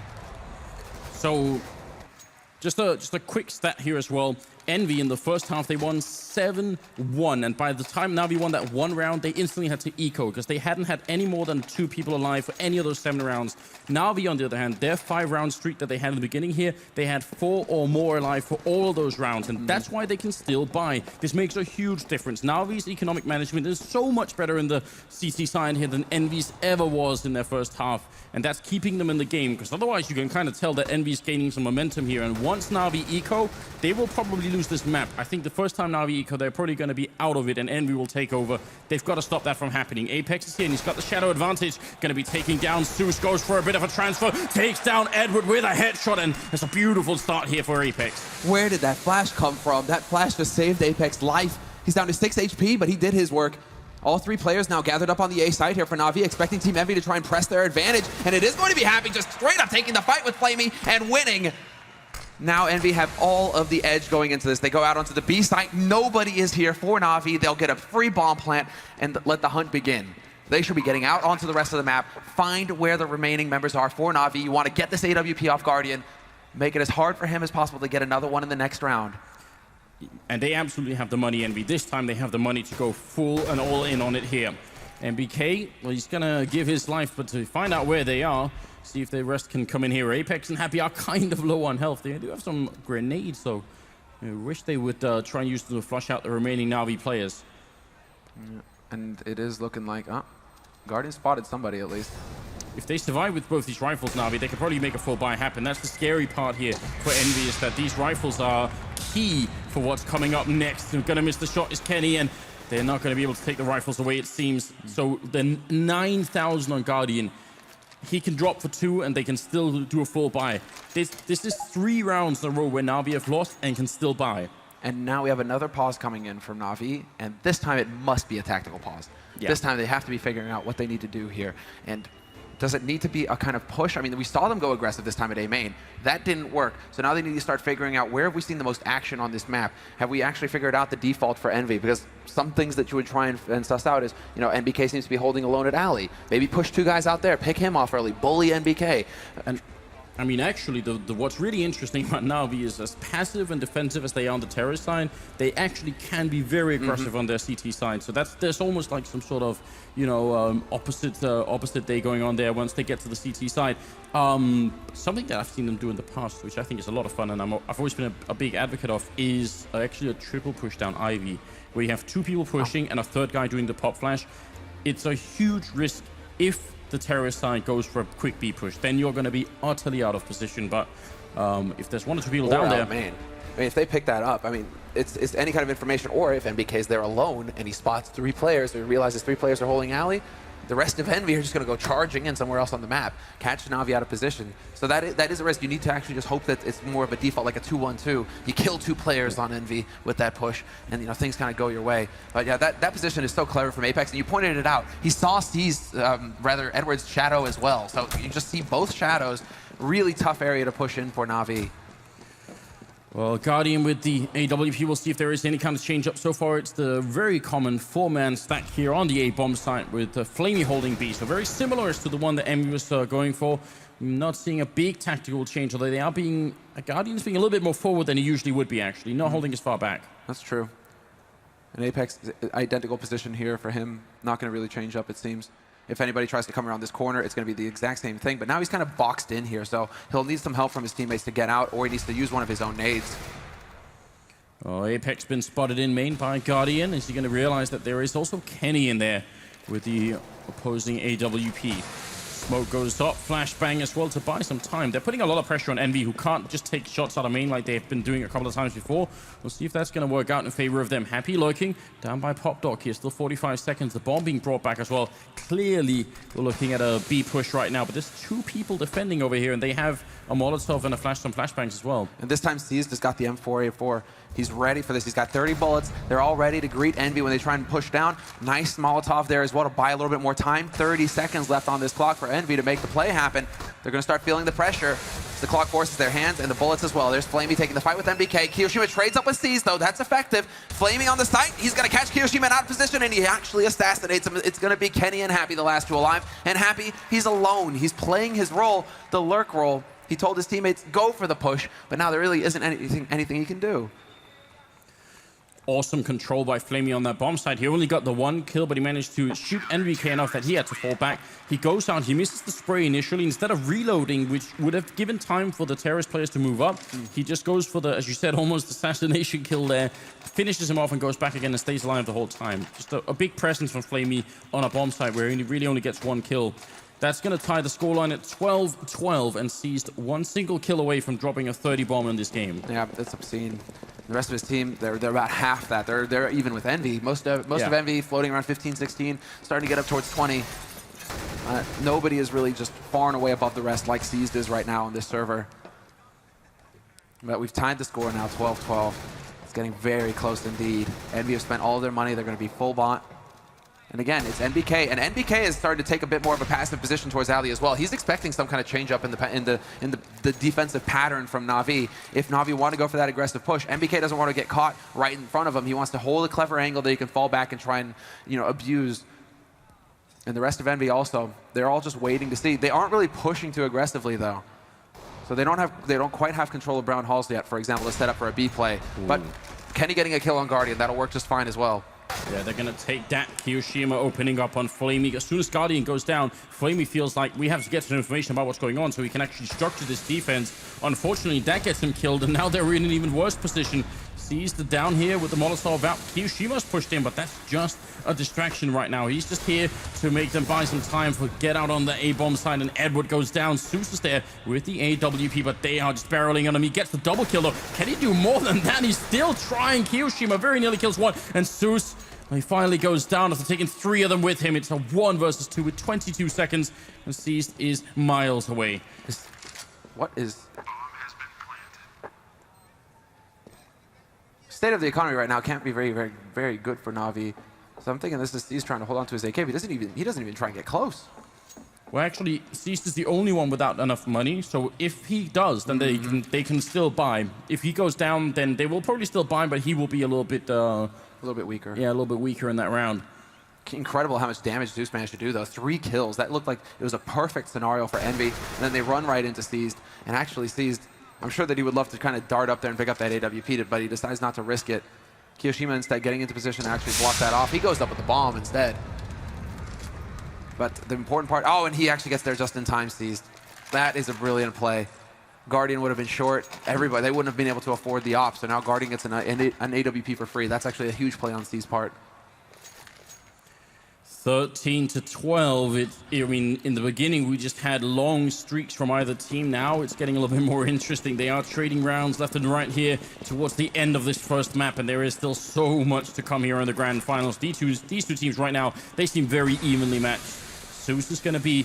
So, just a quick stat here as well. Envy in the first half, they won 7-1, and by the time Na'Vi won that one round, they instantly had to eco because they hadn't had any more than 2 people alive for any of those 7 rounds. Na'Vi, on the other hand, their 5-round streak that they had in the beginning here, they had 4 or more alive for all of those rounds, and that's why they can still buy. This makes a huge difference. Na'Vi's economic management is so much better in the CT side here than Envy's ever was in their first half, and that's keeping them in the game, because otherwise you can kind of tell that Envy's gaining some momentum here, and once Na'Vi eco, they will probably lose this map. I think the first time Na'Vi eco, they're probably going to be out of it, and Envy will take over. They've got to stop that from happening. Apex is here, and he's got the shadow advantage. Going to be taking down Zeus, goes for a bit of a transfer, takes down Edward with a headshot, and it's a beautiful start here for Apex. Where did that flash come from? That flash just saved Apex's life. He's down to 6 HP, but he did his work. All 3 players now gathered up on the A site here for Na'Vi, expecting Team Envy to try and press their advantage, and it is going to be Happy just straight up taking the fight with Flamey and winning. Now Envy have all of the edge going into this. They go out onto the B site. Nobody is here for Na'Vi. They'll get a free bomb plant and let the hunt begin. They should be getting out onto the rest of the map, find where the remaining members are for Na'Vi. You want to get this AWP off Guardian, make it as hard for him as possible to get another one in the next round. And they absolutely have the money, Envy. This time they have the money to go full and all in on it here. MBK, well, he's going to give his life, but to find out where they are, see if the rest can come in here. Apex and Happy are kind of low on health. They do have some grenades, so I wish they would try and use them to flush out the remaining Na'Vi players. Yeah. And it is looking like, Guardian spotted somebody at least. If they survive with both these rifles, Na'Vi, they could probably make a full buy happen. That's the scary part here for Envy, is that these rifles are key for what's coming up next. They're going to miss the shot is Kenny, and they're not going to be able to take the rifles away, it seems. So the 9,000 on Guardian, he can drop for 2 and they can still do a full buy. This is 3 rounds in a row where Na'Vi have lost and can still buy. And now we have another pause coming in from Na'Vi, and this time it must be a tactical pause. Yeah. This time they have to be figuring out what they need to do here. And does it need to be a kind of push? I mean, we saw them go aggressive this time at A main. That didn't work. So now they need to start figuring out where have we seen the most action on this map? Have we actually figured out the default for EnVy? Because some things that you would try and suss out is, you know, NBK seems to be holding alone at alley. Maybe push 2 guys out there, pick him off early, bully NBK. And I mean, actually, what's really interesting about Na'Vi is as passive and defensive as they are on the terrorist side, they actually can be very aggressive on their CT side. So there's almost like some sort of, you know, opposite day going on there once they get to the CT side. Something that I've seen them do in the past, which I think is a lot of fun, and I've always been a big advocate of, is actually a triple push down Ivy, where you have 2 people pushing and a 3rd guy doing the pop flash. It's a huge risk if the terrorist side goes for a quick B push, then you're going to be utterly out of position. But if there's 1 or 2 people down there, man. I mean, if they pick that up, I mean, it's any kind of information. Or if NBK is there alone and he spots 3 players, or realizes 3 players are holding alley, the rest of EnVy are just going to go charging in somewhere else on the map, catch Na'Vi out of position. So that is a risk. You need to actually just hope that it's more of a default, like a 2-1-2. You kill 2 players on EnVy with that push, and you know things kind of go your way. But yeah, that position is so clever from Apex, and you pointed it out. He saw C's, rather Edward's shadow as well. So you just see both shadows. Really tough area to push in for Na'Vi. Well, Guardian with the AWP, we'll see if there is any kind of change up. So far, it's the very common 4-man stack here on the A-bomb site with Flamey holding B. So very similar as to the one that EnVy was going for. Not seeing a big tactical change, although they are being, Guardian's being a little bit more forward than he usually would be, actually. Not holding as far back. That's true. An Apex identical position here for him. Not going to really change up, it seems. If anybody tries to come around this corner, it's going to be the exact same thing. But now he's kind of boxed in here, so he'll need some help from his teammates to get out, or he needs to use one of his own nades. Oh, Apex been spotted in main by Guardian. Is he going to realize that there is also Kenny in there with the opposing AWP? Smoke goes up, flashbang as well to buy some time. They're putting a lot of pressure on EnVy, who can't just take shots out of main like they've been doing a couple of times before. We'll see if that's going to work out in favor of them. Happy lurking down by PopDoc here. Still 45 seconds. The bomb being brought back as well. Clearly, we're looking at a B push right now, but there's 2 people defending over here, and they have a Molotov and some flashbangs as well. And this time, C's just got the M4A4. He's ready for this. He's got 30 bullets. They're all ready to greet EnVy when they try and push down. Nice Molotov there as well to buy a little bit more time. 30 seconds left on this clock for EnVy to make the play happen. They're going to start feeling the pressure. The clock forces their hands and the bullets as well. There's Flamey taking the fight with MBK. Kiyoshima trades up with C's, though. That's effective. Flamey on the site. He's going to catch Kiyoshima out of position, and he actually assassinates him. It's going to be Kenny and Happy, the last 2 alive. And Happy, he's alone. He's playing his role, the lurk role. He told his teammates, go for the push, but now there really isn't anything he can do. Awesome control by Flamey on that bomb site. He only got the 1 kill, but he managed to shoot NBK enough that he had to fall back. He goes down, he misses the spray initially. Instead of reloading, which would have given time for the terrorist players to move up, he just goes for the, as you said, almost assassination kill there. Finishes him off and goes back again and stays alive the whole time. Just a big presence from Flamey on a bomb site where he really only gets 1 kill. That's going to tie the scoreline at 12-12 and seized 1 single kill away from dropping a 30 bomb in this game. Yeah, that's obscene. The rest of his team, they're about half that. They're even with EnVy. Most of EnVy floating around 15, 16, starting to get up towards 20. Nobody is really just far and away above the rest like Seized is right now on this server. But we've tied the score now, 12-12. It's getting very close indeed. EnVy have spent all of their money. They're going to be full bot. And again, it's NBK, and NBK is starting to take a bit more of a passive position towards Ali as well. He's expecting some kind of change up in the defensive pattern from Na'Vi. If Na'Vi want to go for that aggressive push, NBK doesn't want to get caught right in front of him. He wants to hold a clever angle that he can fall back and try and abuse. And the rest of EnVy also, they're all just waiting to see. They aren't really pushing too aggressively though. So they don't quite have control of Brown Halls yet, for example, to set up for a B play. Ooh. But Kenny getting a kill on Guardian, that'll work just fine as well. Yeah, they're going to take that. Kiyoshima opening up on Flamey. As soon as Guardian goes down, Flamey feels like we have to get some information about what's going on so he can actually structure this defense. Unfortunately, that gets him killed, and now they're in an even worse position. Sees the down here with the Molotov out. Kiyoshima's pushed in, but that's just a distraction right now. He's just here to make them buy some time for get out on the A-bomb side, and Edward goes down. Zeus is there with the AWP, but they are just barreling on him. He gets the double kill, though. Can he do more than that? He's still trying. Kiyoshima very nearly kills one, and Zeus, he finally goes down after taking 3 of them with him. It's a 1 versus 2 with 22 seconds, and Seized is miles away. state of the economy right now can't be very, very, very good for Na'Vi. So I'm thinking this is he's trying to hold on to his AK. But he doesn't even try and get close. Well, actually, Seast is the only one without enough money. So if he does, then they can still buy. If he goes down, then they will probably still buy, but he will be a little bit weaker. Yeah, a little bit weaker in that round. Incredible how much damage Zeus managed to do, though. 3 kills. That looked like it was a perfect scenario for Envy. And then they run right into Seized. And actually, Seized, I'm sure that he would love to kind of dart up there and pick up that AWP, but he decides not to risk it. Kiyoshima instead getting into position to actually block that off. He goes up with the bomb instead. But the important part, oh, and he actually gets there just in time, Seized. That is a brilliant play. Guardian would have been short. Everybody, they wouldn't have been able to afford the op, so now Guardian gets an AWP for free. That's actually a huge play on Seized's part. 13-12. I mean, in the beginning, we just had long streaks from either team. Now it's getting a little bit more interesting. They are trading rounds left and right here towards the end of this first map, and there is still so much to come here in the grand finals. These two teams right now, they seem very evenly matched. Zeus is going to be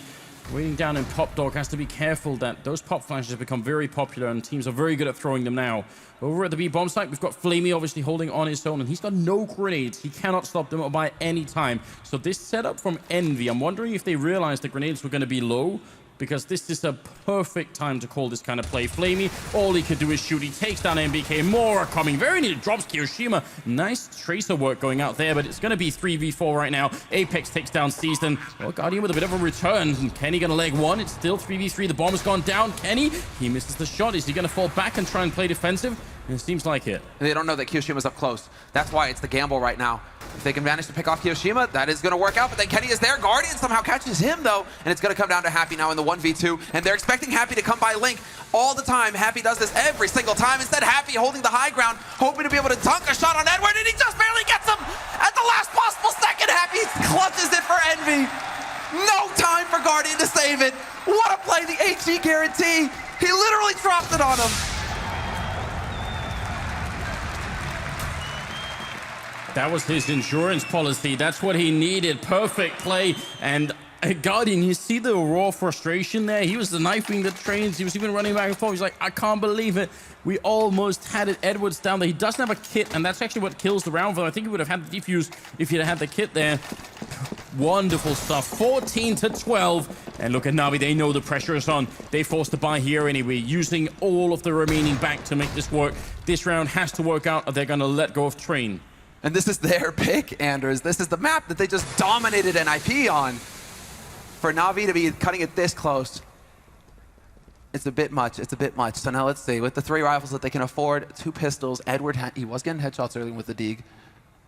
waiting down, and Pop Dog has to be careful that those pop flashes have become very popular, and teams are very good at throwing them now. Over at the B bomb site, we've got Flamey obviously holding on his own, and he's got no grenades. He cannot stop them by any time. So this setup from Envy, I'm wondering if they realized the grenades were going to be low, because this is a perfect time to call this kind of play. Flamey, all he can do is shoot. He takes down MBK. More are coming. Very needed drops Kiyoshima. Nice tracer work going out there, but it's going to be 3v4 right now. Apex takes down Seized, and well, Guardian with a bit of a return. And Kenny going to leg one. It's still 3v3. The bomb has gone down. Kenny, he misses the shot. Is he going to fall back and try and play defensive? It seems like it. And they don't know that Kiyoshima's up close. That's why it's the gamble right now. If they can manage to pick off Kiyoshima, that is going to work out. But then Kenny is there. Guardian somehow catches him, though. And it's going to come down to Happy now in the 1v2. And they're expecting Happy to come by Link all the time. Happy does this every single time. Instead, Happy holding the high ground, hoping to be able to dunk a shot on Edward. And he just barely gets him at the last possible second. Happy clutches it for Envy. No time for Guardian to save it. What a play, the HG guarantee. He literally dropped it on him. That was his insurance policy. That's what he needed. Perfect play. And Guardian, you see the raw frustration there? He was the knifing the trains. He was even running back and forth. He's like, I can't believe it. We almost had it. Edwards down there. He doesn't have a kit, and that's actually what kills the round for him. I think he would have had the defuse if he'd had the kit there. Wonderful stuff. 14-12. And look at Na'Vi. They know the pressure is on. They forced to buy here anyway, using all of the remaining back to make this work. This round has to work out, or they're going to let go of Train. And this is their pick, Anders. This is the map that they just dominated NIP on. For Na'Vi to be cutting it this close, it's a bit much. It's a bit much. So now let's see. With the 3 rifles that they can afford, 2 pistols, Edward, he was getting headshots early with the Deeg.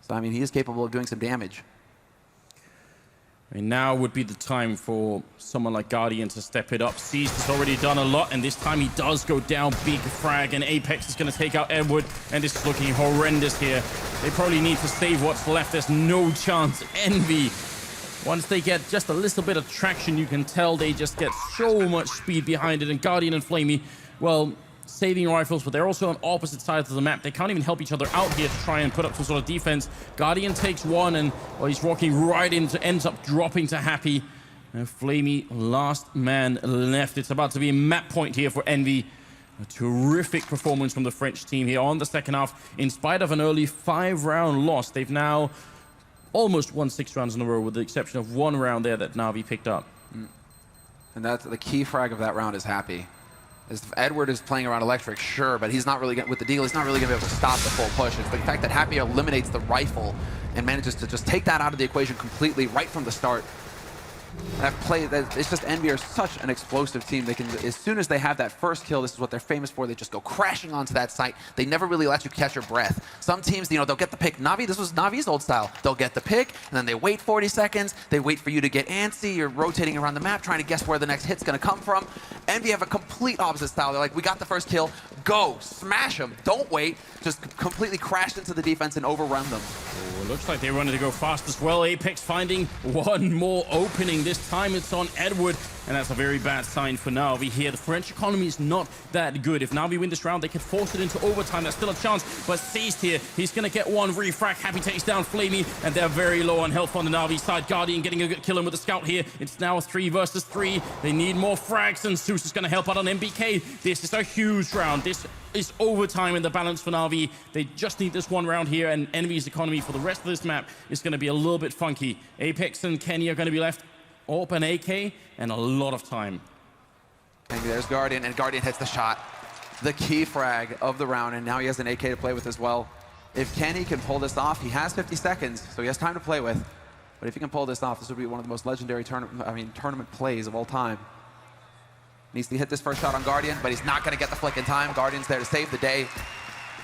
So, I mean, he is capable of doing some damage. I mean, now would be the time for someone like Guardian to step it up. Seized has already done a lot, and this time he does go down. Big frag, and Apex is going to take out Edward, and this is looking horrendous here. They probably need to save what's left. There's no chance. Envy, once they get just a little bit of traction, you can tell they just get so much speed behind it. And Guardian and Flamey, well, saving rifles, but they're also on opposite sides of the map. They can't even help each other out here to try and put up some sort of defense. Guardian takes one, and well, he's walking right into, ends up dropping to Happy. And Flamey, last man left. It's about to be a map point here for Envy. A terrific performance from the French team here on the second half. In spite of an early 5-round loss, they've now almost won 6 rounds in a row, with the exception of 1 round there that Na'Vi picked up. And that's the key frag of that round is Happy. As Edward is playing around Electric, sure, but he's not really with the deal. He's not really going to be able to stop the full push. It's the fact that Happy eliminates the rifle and manages to just take that out of the equation completely right from the start. It's just Envy are such an explosive team. They can, as soon as they have that first kill, this is what they're famous for. They just go crashing onto that site. They never really let you catch your breath. Some teams, you know, they'll get the pick. Na'Vi, this was Navi's old style. They'll get the pick, and then they wait 40 seconds. They wait for you to get antsy. You're rotating around the map, trying to guess where the next hit's going to come from. Envy have a complete opposite style. They're like, we got the first kill. Go, smash them. Don't wait. Just completely crash into the defense and overrun them. Oh, it looks like they wanted to go fast as well. Apex finding one more opening. This time it's on Edward, and that's a very bad sign for Na'Vi here. The French economy is not that good. If Na'Vi win this round, they could force it into overtime. That's still a chance, but Seized here, he's going to get one refract. Happy takes down Flamey, and they're very low on health on the Na'Vi side. Guardian getting a good kill in with the scout here. It's now a 3 versus 3. They need more frags, and Zeus is going to help out on MBK. This is a huge round. This It's overtime in the balance for Na'Vi. They just need this one round here, and EnVy's economy for the rest of this map is going to be a little bit funky. Apex and Kenny are going to be left open AK and a lot of time. And there's Guardian, and Guardian hits the shot. The key frag of the round, and now he has an AK to play with as well. If Kenny can pull this off, he has 50 seconds, so he has time to play with. But if he can pull this off, this would be one of the most legendary tournament plays of all time. Needs to hit this first shot on Guardian, but he's not going to get the flick in time. Guardian's there to save the day.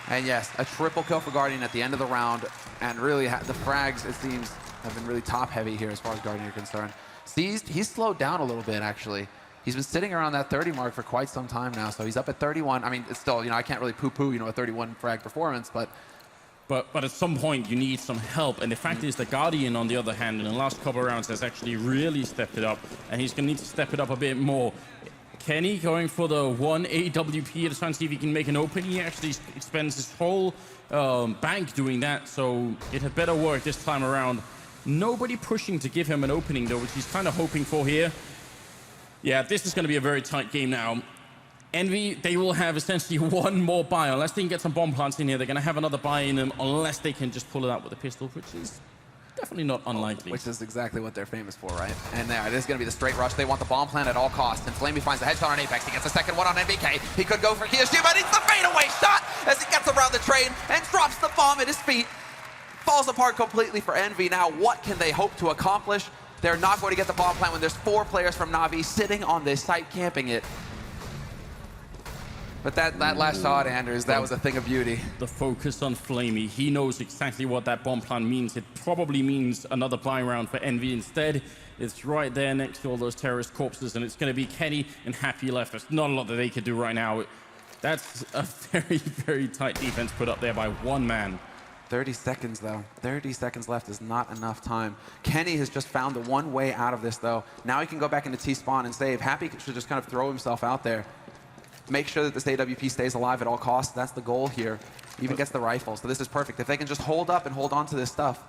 And yes, a triple kill for Guardian at the end of the round. And really, the frags, it seems, have been really top-heavy here as far as Guardian are concerned. Seized, he's slowed down a little bit, actually. He's been sitting around that 30 mark for quite some time now, so he's up at 31. I mean, it's still, I can't really poo-poo, a 31 frag performance, but at some point, you need some help. And the fact is, the Guardian, on the other hand, in the last couple of rounds, has actually really stepped it up. And he's going to need to step it up a bit more. Kenny going for the 1 AWP to try and see if he can make an opening. He actually spends his whole bank doing that, so it had better work this time around. Nobody pushing to give him an opening, though, which he's kind of hoping for here. Yeah, this is going to be a very tight game now. EnVy, they will have essentially one more buy. Unless they can get some bomb plants in here, they're going to have another buy in them, unless they can just pull it out with a pistol, which is definitely not unlikely. Which is exactly what they're famous for, right? And there, this is going to be the straight rush. They want the bomb plant at all costs. And Flamey finds the headshot on Apex. He gets a second one on NVK. He could go for Kiyoshima, but it's the fadeaway shot as he gets around the train and drops the bomb at his feet. Falls apart completely for EnVy. Now, what can they hope to accomplish? They're not going to get the bomb plant when there's 4 players from Na'Vi sitting on this site camping it. But that last shot, Anders, that was a thing of beauty. The focus on Flamey. He knows exactly what that bomb plant means. It probably means another buy round for EnVy. Instead, it's right there next to all those terrorist corpses, and it's going to be Kenny and Happy left. There's not a lot that they could do right now. That's a very, very tight defense put up there by one man. 30 seconds, though. 30 seconds left is not enough time. Kenny has just found the one way out of this, though. Now he can go back into T-spawn and save. Happy should just kind of throw himself out there. Make sure that this AWP stays alive at all costs. That's the goal here. Even gets the rifle, so this is perfect. If they can just hold up and hold on to this stuff.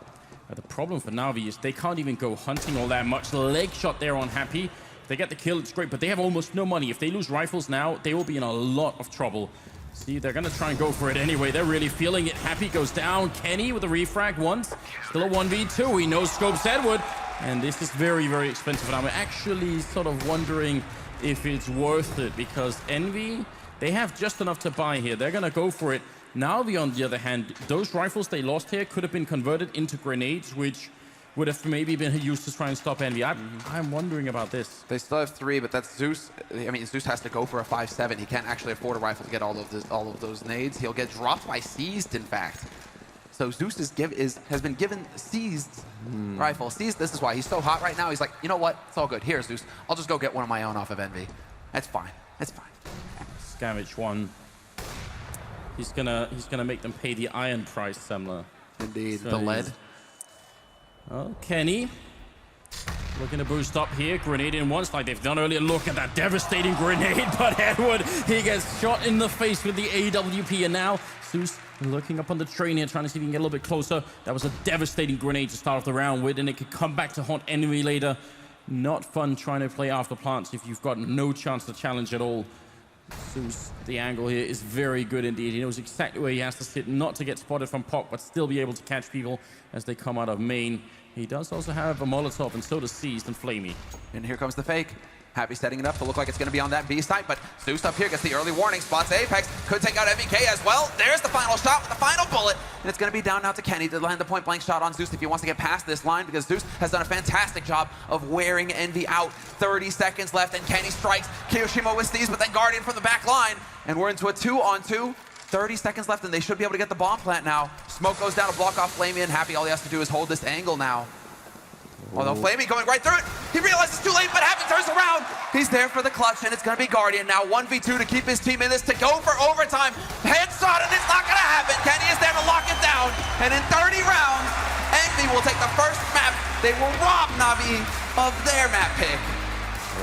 The problem for Na'Vi is they can't even go hunting all that much. The leg shot there on Happy. If they get the kill, it's great, but they have almost no money. If they lose rifles now, they will be in a lot of trouble. See, they're going to try and go for it anyway. They're really feeling it. Happy goes down. Kenny with a refrag once. Still a 1v2. He knows scopes Edward. And this is very, very expensive. And I'm actually sort of wondering if it's worth it, because EnVy, they have just enough to buy here. They're going to go for it. Na'Vi, on the other hand, those rifles they lost here could have been converted into grenades, which would have maybe been used to try and stop EnVy. I'm wondering about this. They still have 3, but that's Zeus. I mean, Zeus has to go for a 5-7. He can't actually afford a rifle to get all of those nades. He'll get dropped by Seized, in fact. So Zeus has been given Seized rifle. Seized, this is why he's so hot right now. He's like, you know what? It's all good. Here, Zeus. I'll just go get one of my own off of EnVy. That's fine. That's fine. Scavenge one. He's gonna make them pay the iron price, Semler. Indeed, the lead. Oh, Kenny looking to boost up here. Grenade in once, like they've done earlier. Look at that devastating grenade, but Edward, he gets shot in the face with the AWP, and now Zeus looking up on the train here, trying to see if he can get a little bit closer. That was a devastating grenade to start off the round with, and it could come back to haunt EnVy later. Not fun trying to play after plants if you've got no chance to challenge at all. Zeus, the angle here is very good indeed. He knows exactly where he has to sit, not to get spotted from POC, but still be able to catch people as they come out of main. He does also have a Molotov, and so does Seized and Flamey. And here comes the fake. Happy setting it up to look like it's going to be on that B site, but Zeus up here gets the early warning, spots Apex, could take out MVK as well. There's the final shot with the final bullet, and it's going to be down now to Kenny to land the point-blank shot on Zeus if he wants to get past this line, because Zeus has done a fantastic job of wearing EnVy out. 30 seconds left, and Kenny strikes Kiyoshima with Steez, but then Guardian from the back line, and we're into a 2-on-2. 30 seconds left, and they should be able to get the bomb plant now. Smoke goes down to block off Flamey, and Happy, all he has to do is hold this angle now. Although Flamey going right through it, he realizes it's too late, but Happy turns around. He's there for the clutch, and it's going to be Guardian now. 1v2 to keep his team in this, to go for overtime. Headshot, and it's not going to happen. Kenny is there to lock it down, and in 30 rounds, EnVy will take the first map. They will rob Na'Vi of their map pick.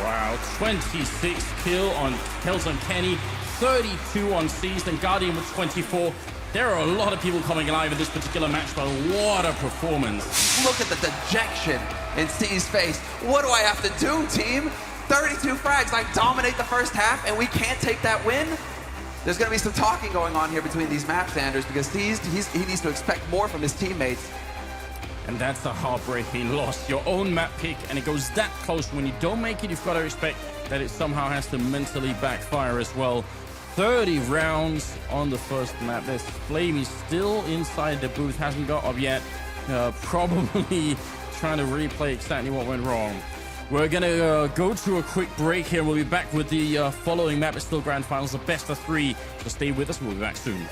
Wow, 26 kills on Kenny, 32 on Seized, and Guardian with 24. There are a lot of people coming alive in this particular match, but what a performance. Look at the dejection in C's face. What do I have to do, team? 32 frags. I dominate the first half, and we can't take that win? There's going to be some talking going on here between these maps, Anders, because he needs to expect more from his teammates. And that's a heartbreaking loss. Your own map pick, and it goes that close. When you don't make it, you've got to expect that it somehow has to mentally backfire as well. 30 rounds on the first map. There's Flamey still inside the booth, hasn't got up yet. Probably trying to replay exactly what went wrong. We're gonna go to a quick break here. We'll be back with the following map. It's still grand finals, the best of 3. So stay with us. We'll be back soon.